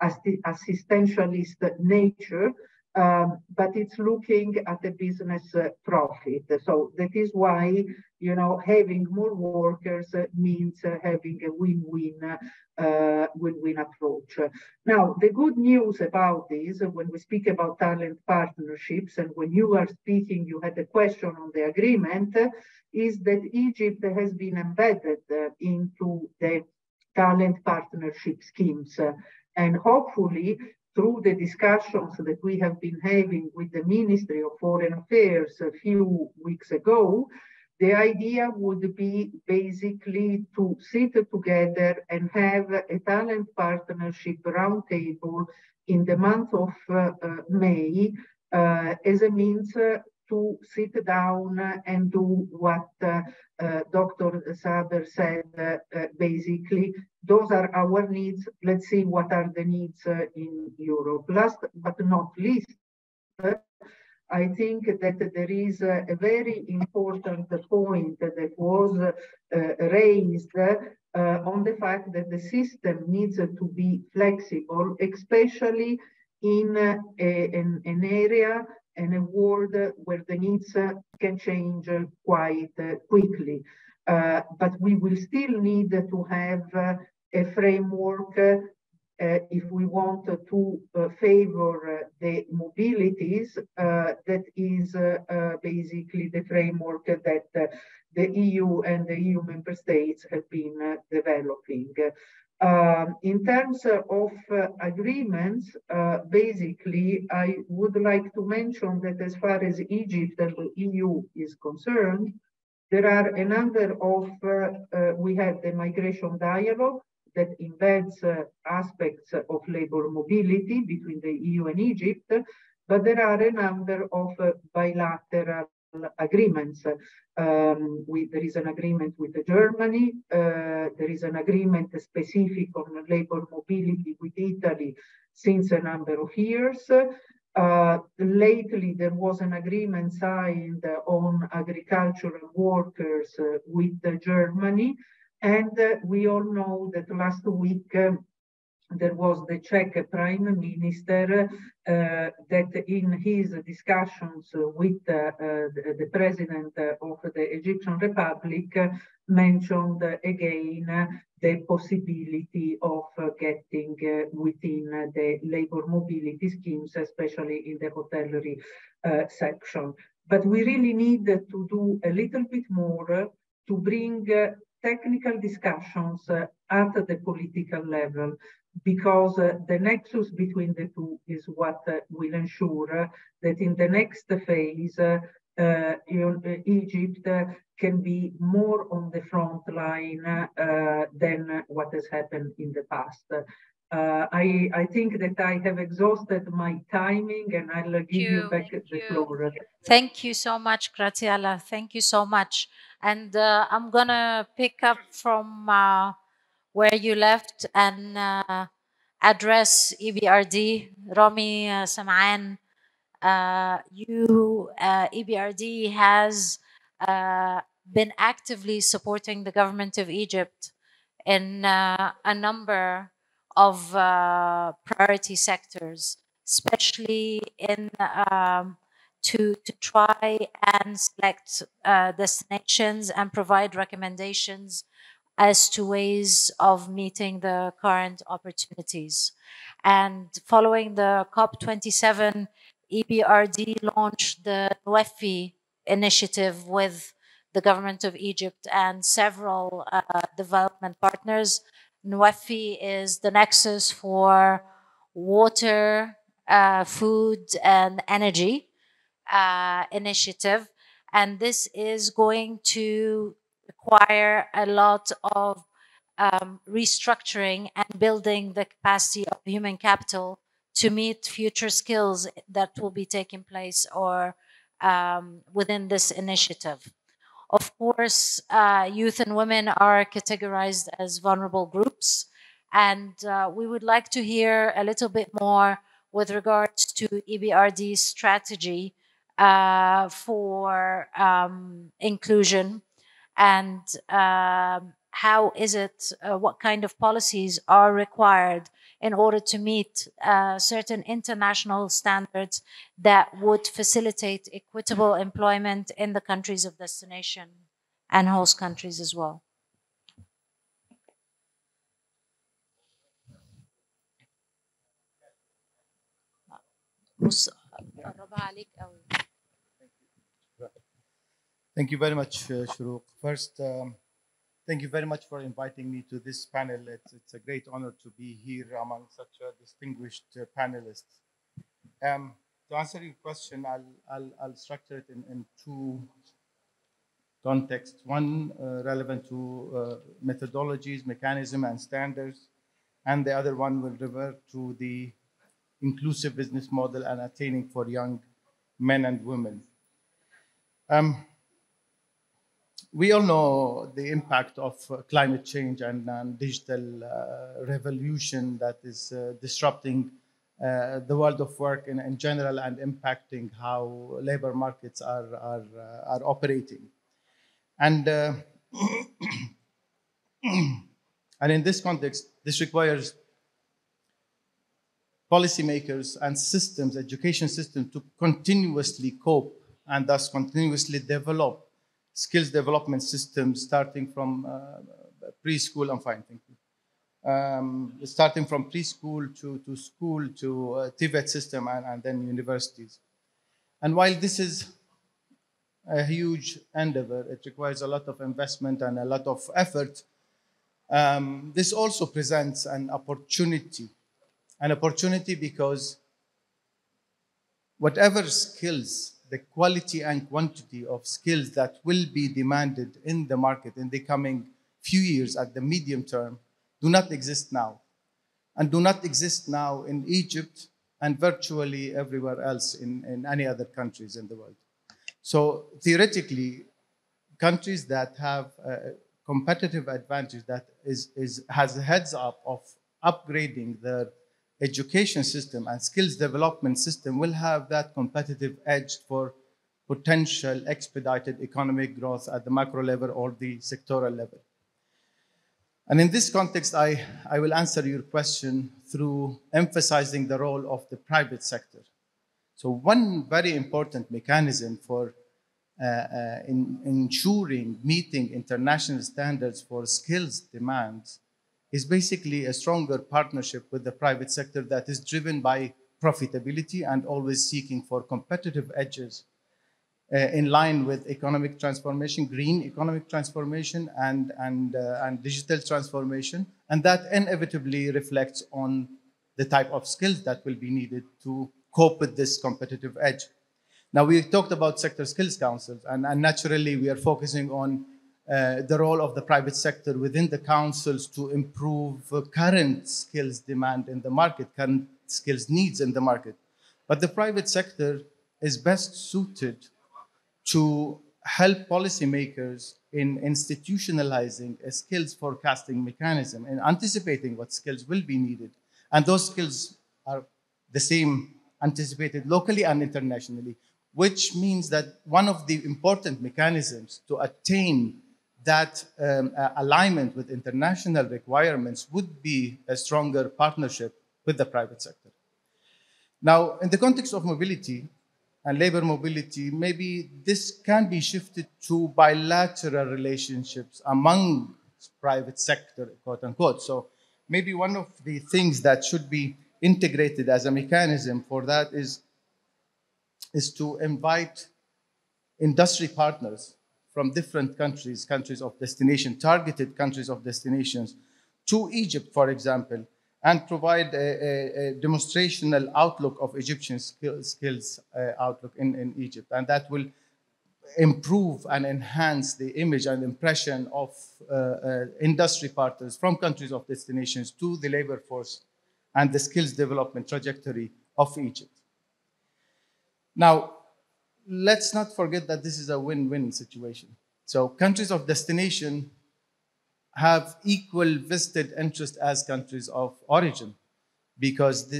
assistentialist nature, but it's looking at the business profit. So that is why, you know, having more workers means having a win-win approach. Now, the good news about this, when we speak about talent partnerships, and when you are speaking, you had a question on the agreement, is that Egypt has been embedded into the talent partnership schemes. And hopefully, through the discussions that we have been having with the Ministry of Foreign Affairs a few weeks ago, the idea would be basically to sit together and have a talent partnership roundtable in the month of May as a means to sit down and do what Dr. Saber said, basically, those are our needs. Let's see what are the needs in Europe. Last but not least, I think that there is a very important point that was raised on the fact that the system needs to be flexible, especially in an area and a world where the needs can change quite quickly. But we will still need to have a framework if we want to favor the mobilities, that is basically the framework that the EU and the EU member states have been developing. In terms of agreements, basically, I would like to mention that as far as Egypt and the EU is concerned, there are a number of, we have the migration dialogue that embeds aspects of labor mobility between the EU and Egypt, but there are a number of bilateral agreements. There is an agreement with Germany, there is an agreement specific on labor mobility with Italy since a number of years. Lately, there was an agreement signed on agricultural workers with Germany, and we all know that last week there was the Czech Prime Minister that in his discussions with the President of the Egyptian Republic mentioned again the possibility of getting within the labor mobility schemes, especially in the hotellery section. But we really need to do a little bit more to bring technical discussions at the political level, because the nexus between the two is what will ensure that in the next phase, Egypt can be more on the front line than what has happened in the past. I think that I have exhausted my timing, and I'll give you back the floor. Thank you so much, Graziella. Thank you so much. And I'm going to pick up from where you left and address EBRD. Rami Sam'an, EBRD has been actively supporting the government of Egypt in a number of priority sectors, especially in to try and select destinations and provide recommendations as to ways of meeting the current opportunities. And following the COP27, EBRD launched the NWEFI initiative with the government of Egypt and several development partners. NWEFI is the nexus for water, food, and energy initiative. And this is going to require a lot of restructuring and building the capacity of human capital to meet future skills that will be taking place or within this initiative. Of course, youth and women are categorized as vulnerable groups, And we would like to hear a little bit more with regards to EBRD's strategy for inclusion, and how is it, what kind of policies are required in order to meet certain international standards that would facilitate equitable employment in the countries of destination and host countries as well. Thank you very much, Shuruk. First, thank you very much for inviting me to this panel. It's a great honor to be here among such distinguished panelists. To answer your question, I'll structure it in two contexts. One relevant to methodologies, mechanism, and standards, and the other one will revert to the inclusive business model and attaining for young men and women. We all know the impact of climate change and digital revolution that is disrupting the world of work in general and impacting how labor markets are operating. And, and in this context, this requires policymakers and systems, education systems, to continuously cope and thus continuously develop skills development systems, starting from preschool. I'm fine, thank you. Starting from preschool to school to TVET system and then universities. And while this is a huge endeavor, it requires a lot of investment and a lot of effort. This also presents an opportunity because whatever skills, the quality and quantity of skills that will be demanded in the market in the coming few years at the medium term do not exist now, and do not exist now in Egypt and virtually everywhere else in any other countries in the world. So theoretically, countries that have a competitive advantage that has a heads up of upgrading their education system and skills development system will have that competitive edge for potential expedited economic growth at the macro level or the sectoral level. And in this context, I will answer your question through emphasizing the role of the private sector. So one very important mechanism for ensuring meeting international standards for skills demands is basically a stronger partnership with the private sector that is driven by profitability and always seeking for competitive edges in line with economic transformation, green economic transformation, and digital transformation. And that inevitably reflects on the type of skills that will be needed to cope with this competitive edge. Now, we talked about sector skills councils, and naturally we are focusing on the role of the private sector within the councils to improve current skills demand in the market, current skills needs in the market. But the private sector is best suited to help policymakers in institutionalizing a skills forecasting mechanism and anticipating what skills will be needed. And those skills are the same anticipated locally and internationally, which means that one of the important mechanisms to attain that alignment with international requirements would be a stronger partnership with the private sector. Now, in the context of mobility and labor mobility, maybe this can be shifted to bilateral relationships among private sector, quote unquote. So maybe one of the things that should be integrated as a mechanism for that is to invite industry partners from different countries, countries of destination, targeted countries of destinations, to Egypt, for example, and provide a demonstrational outlook of Egyptian skills outlook in Egypt. And that will improve and enhance the image and impression of industry partners from countries of destinations to the labor force and the skills development trajectory of Egypt. Now, let's not forget that this is a win-win situation. So countries of destination have equal vested interest as countries of origin, because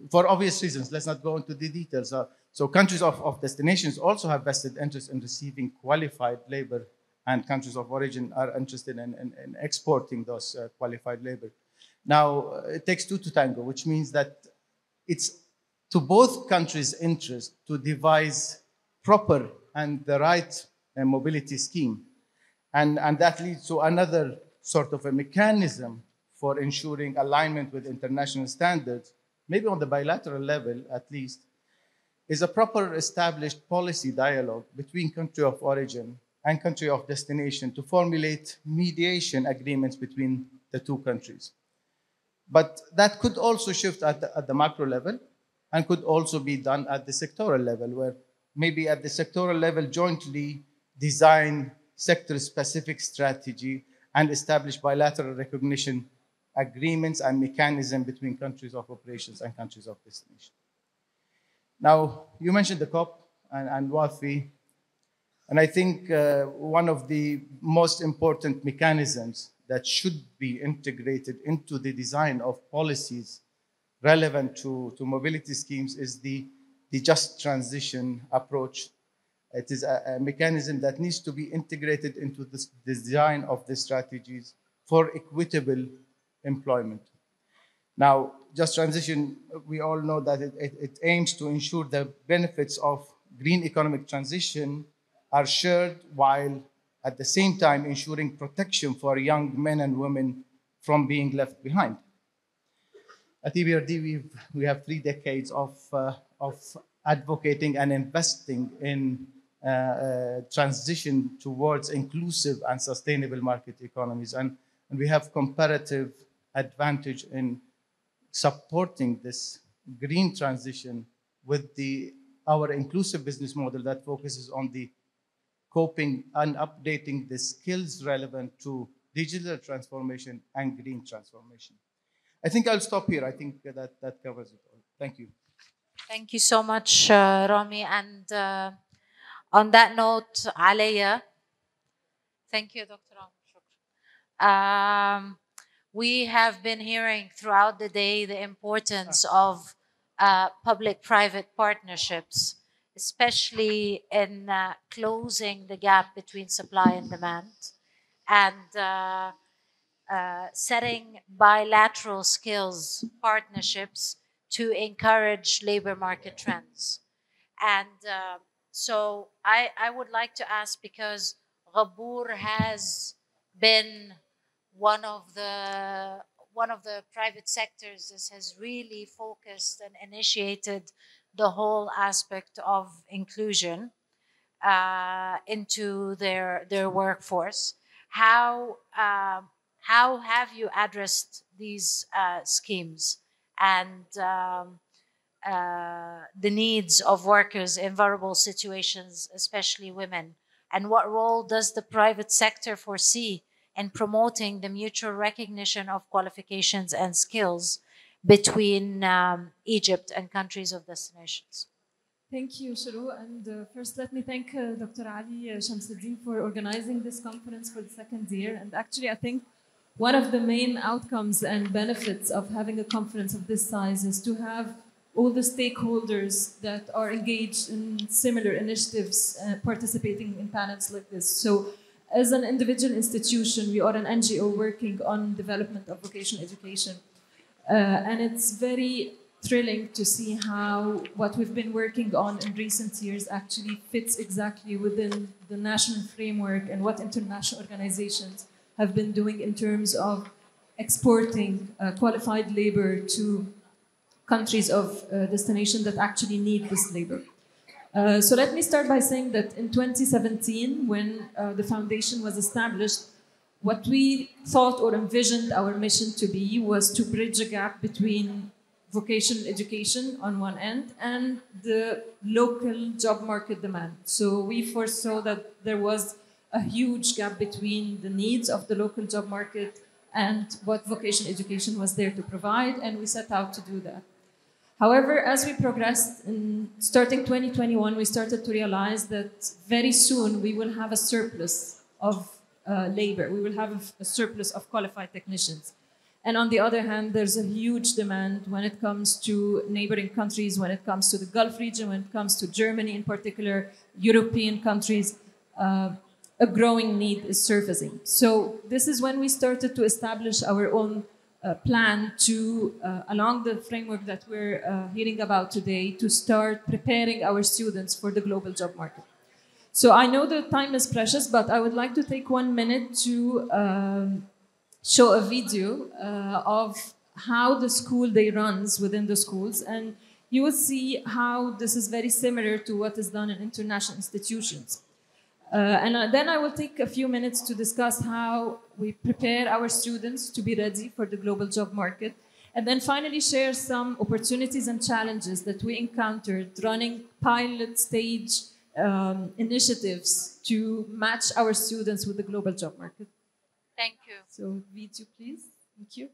for obvious reasons. Let's not go into the details. So countries of destinations also have vested interest in receiving qualified labor, and countries of origin are interested in exporting those qualified labor. Now, it takes two to tango, which means that it's to both countries' interest to devise proper and the right mobility scheme. And that leads to another sort of a mechanism for ensuring alignment with international standards, maybe on the bilateral level at least, is a proper established policy dialogue between country of origin and country of destination to formulate mediation agreements between the two countries. But that could also shift at the macro level, and could also be done at the sectoral level, where maybe at the sectoral level jointly design sector-specific strategy and establish bilateral recognition agreements and mechanisms between countries of operations and countries of destination. Now, you mentioned the COP and WAFI, and I think one of the most important mechanisms that should be integrated into the design of policies relevant to mobility schemes is the just transition approach. It is a mechanism that needs to be integrated into the design of the strategies for equitable employment. Now, just transition, we all know that it aims to ensure the benefits of green economic transition are shared, while at the same time ensuring protection for young men and women from being left behind. At EBRD, we have 3 decades of advocating and investing in transition towards inclusive and sustainable market economies. And we have comparative advantage in supporting this green transition with our inclusive business model that focuses on the coping and updating the skills relevant to digital transformation and green transformation. I think I'll stop here. I think that covers it all. Thank you. Thank you so much, Rami. And on that note, Alaya. Thank you, Dr. Rami. We have been hearing throughout the day the importance of public-private partnerships, especially in closing the gap between supply and demand, and setting bilateral skills partnerships to encourage labor market trends. And so I would like to ask, because Ghabour has been one of the private sectors that has really focused and initiated the whole aspect of inclusion into their workforce. How have you addressed these schemes and the needs of workers in vulnerable situations, especially women? And what role does the private sector foresee in promoting the mutual recognition of qualifications and skills between Egypt and countries of destinations? Thank you, Shuru. And first, let me thank Dr. Ali Shamsuddin for organizing this conference for the 2nd year. And actually, I think one of the main outcomes and benefits of having a conference of this size is to have all the stakeholders that are engaged in similar initiatives participating in panels like this. So, as an individual institution, we are an NGO working on development of vocational education. And it's very thrilling to see how what we've been working on in recent years actually fits exactly within the national framework and what international organizations have been doing in terms of exporting qualified labor to countries of destination that actually need this labor. So let me start by saying that in 2017, when the foundation was established, what we thought or envisioned our mission to be was to bridge a gap between vocational education on one end and the local job market demand. So we foresaw that there was a huge gap between the needs of the local job market and what vocational education was there to provide, and we set out to do that. However, as we progressed, starting 2021, we started to realize that very soon we will have a surplus of labor. We will have a surplus of qualified technicians. And on the other hand, there's a huge demand when it comes to neighboring countries, when it comes to the Gulf region, when it comes to Germany in particular, European countries. A growing need is surfacing. So this is when we started to establish our own plan to, along the framework that we're hearing about today, to start preparing our students for the global job market. So I know the time is precious, but I would like to take 1 minute to show a video of how the school day runs within the schools, and you will see how this is very similar to what is done in international institutions. And then I will take a few minutes to discuss how we prepare our students to be ready for the global job market, and then finally share some opportunities and challenges that we encountered running pilot stage initiatives to match our students with the global job market. Thank you. So, video, please. Thank you.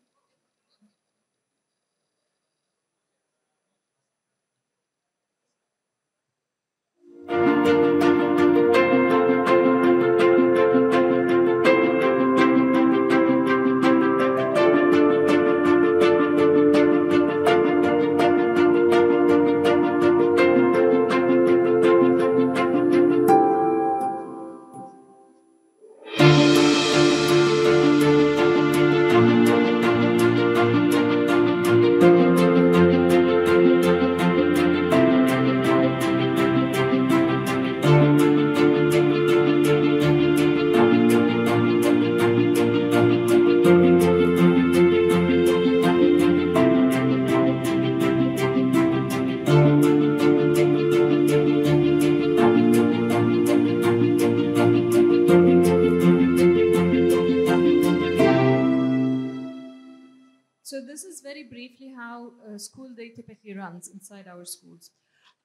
So this is very briefly how a school day typically runs inside our schools.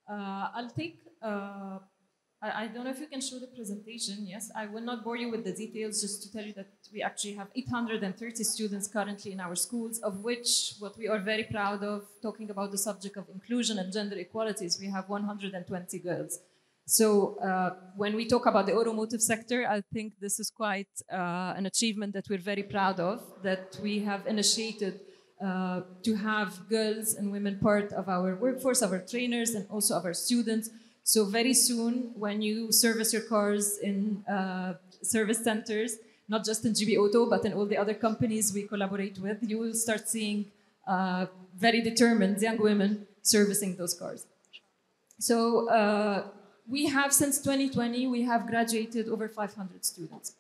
I'll take, I don't know if you can show the presentation, yes. I will not bore you with the details, just to tell you that we actually have 830 students currently in our schools, of which what we are very proud of, talking about the subject of inclusion and gender equalities, we have 120 girls. So when we talk about the automotive sector, I think this is quite an achievement that we're very proud of, that we have initiated to have girls and women part of our workforce, our trainers, and also of our students. So very soon, when you service your cars in service centers, not just in GB Auto, but in all the other companies we collaborate with, you will start seeing very determined young women servicing those cars. So we have, since 2020, we have graduated over 500 students.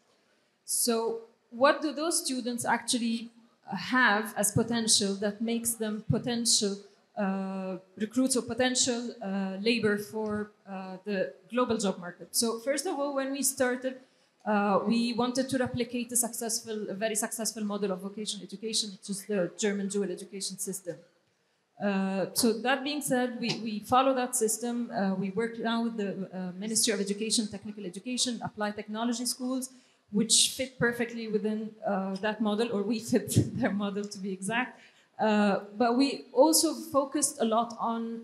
So what do those students actually have as potential that makes them potential recruits or potential labor for the global job market? So first of all, when we started, we wanted to replicate a very successful model of vocational education, which is the German dual education system. So that being said, we follow that system. We work now with the Ministry of Education, Technical Education, Applied Technology schools, which fit perfectly within that model, or we fit their model to be exact. But we also focused a lot on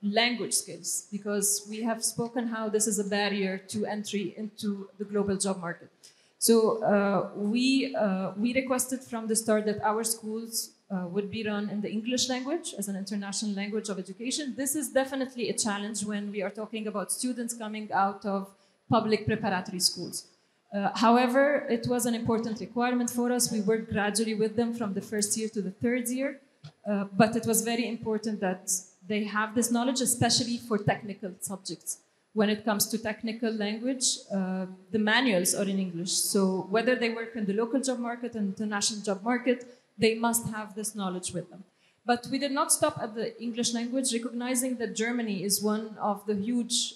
language skills, because we have spoken how this is a barrier to entry into the global job market. So we requested from the start that our schools would be run in the English language as an international language of education. This is definitely a challenge when we are talking about students coming out of public preparatory schools. However, it was an important requirement for us. We worked gradually with them from the first year to the third year, but it was very important that they have this knowledge, especially for technical subjects. When it comes to technical language, the manuals are in English. So whether they work in the local job market and international job market, they must have this knowledge with them. But we did not stop at the English language, recognizing that Germany is one of the huge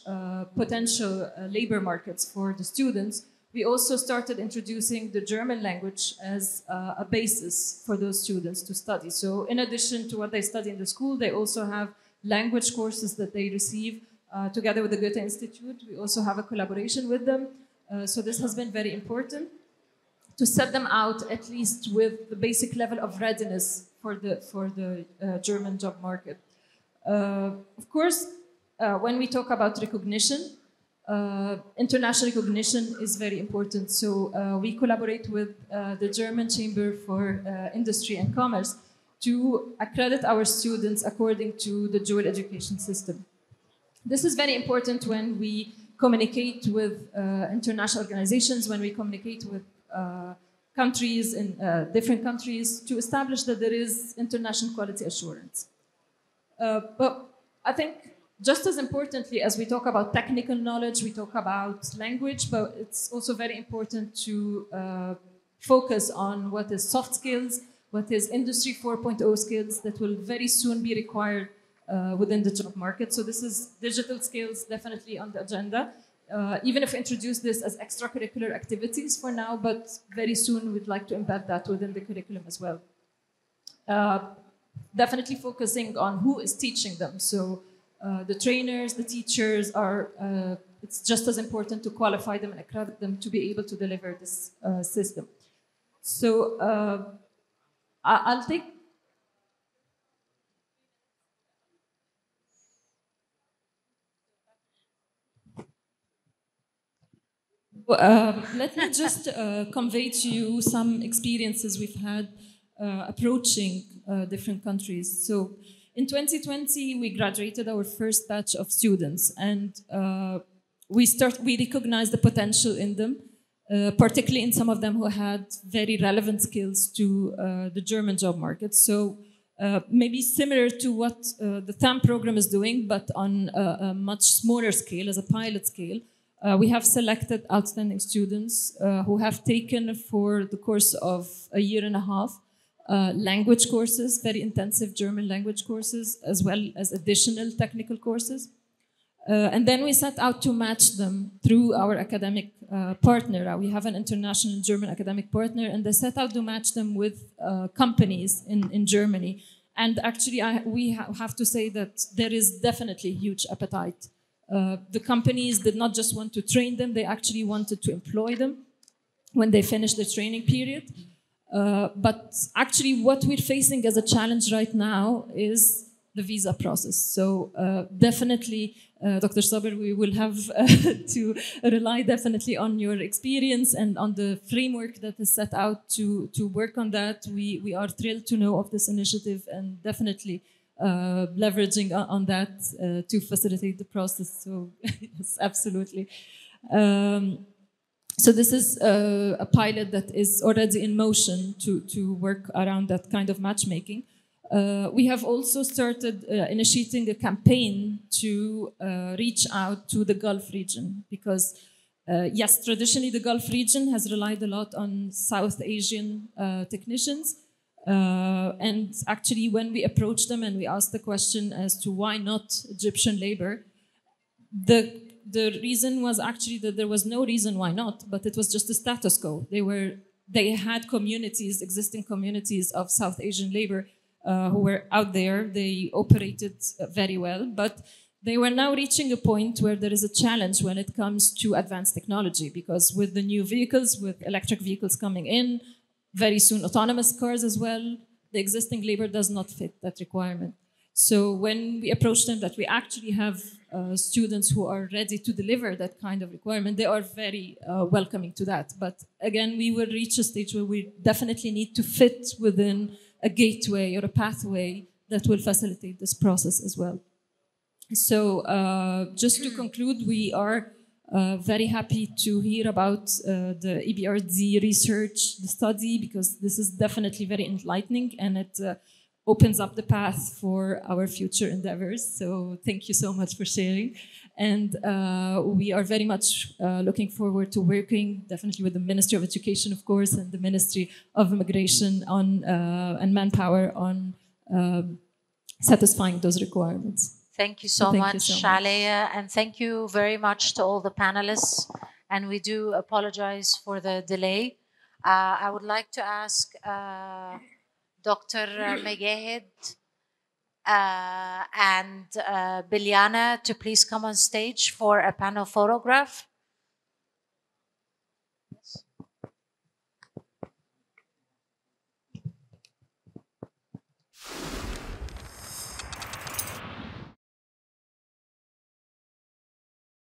potential labor markets for the students. We also started introducing the German language as a basis for those students to study. So in addition to what they study in the school, they also have language courses that they receive together with the Goethe Institute. We also have a collaboration with them. So this has been very important to set them out at least with the basic level of readiness for the German job market. Of course, when we talk about recognition, International recognition is very important. So we collaborate with the German Chamber for Industry and Commerce to accredit our students according to the dual education system. This is very important when we communicate with international organizations, when we communicate with countries in different countries to establish that there is international quality assurance. But I think just as importantly as we talk about technical knowledge, we talk about language, but it's also very important to focus on what is soft skills, what is Industry 4.0 skills that will very soon be required within the job market. So this is digital skills definitely on the agenda. Even if we introduce this as extracurricular activities for now, but very soon we'd like to embed that within the curriculum as well. Definitely focusing on who is teaching them. So the trainers, the teachers are, it's just as important to qualify them and accredit them to be able to deliver this system. So I'll take let me just convey to you some experiences we've had approaching different countries. So in 2020, we graduated our first batch of students, and we recognized the potential in them, particularly in some of them who had very relevant skills to the German job market. So maybe similar to what the TAM program is doing, but on a much smaller scale, as a pilot scale. We have selected outstanding students who have taken for the course of a year and a half language courses, very intensive German language courses, as well as additional technical courses. And then we set out to match them through our academic partner. We have an international German academic partner, and they set out to match them with companies in Germany. And actually, we have to say that there is definitely huge appetite. The companies did not just want to train them, they actually wanted to employ them when they finished the training period. But actually what we're facing as a challenge right now is the visa process. So definitely, Dr. Saber, we will have to rely definitely on your experience and on the framework that is set out to work on that. We are thrilled to know of this initiative and definitely leveraging on that to facilitate the process. So yes, absolutely. So this is a pilot that is already in motion to work around that kind of matchmaking. We have also started initiating a campaign to reach out to the Gulf region because, yes, traditionally the Gulf region has relied a lot on South Asian technicians. And actually, when we approached them and we asked the question as to why not Egyptian labor, the reason was actually that there was no reason why not, but it was just the status quo. They had communities, existing communities of South Asian labor who were out there. They operated very well, but they were now reaching a point where there is a challenge when it comes to advanced technology, because with the new vehicles, with electric vehicles coming in, very soon autonomous cars as well, the existing labor does not fit that requirement. So when we approach them that we actually have students who are ready to deliver that kind of requirement, they are very welcoming to that. But again, we will reach a stage where we definitely need to fit within a gateway or a pathway that will facilitate this process as well. So just to conclude, we are very happy to hear about the EBRD research, the study, because this is definitely very enlightening and it opens up the path for our future endeavors. So thank you so much for sharing. And we are very much looking forward to working definitely with the Ministry of Education, of course, and the Ministry of Immigration on, and Manpower on satisfying those requirements. Thank you so much, Shaleya, and thank you very much to all the panelists. And we do apologize for the delay. I would like to ask Dr. Megahed and Biljana to please come on stage for a panel photograph. Yes.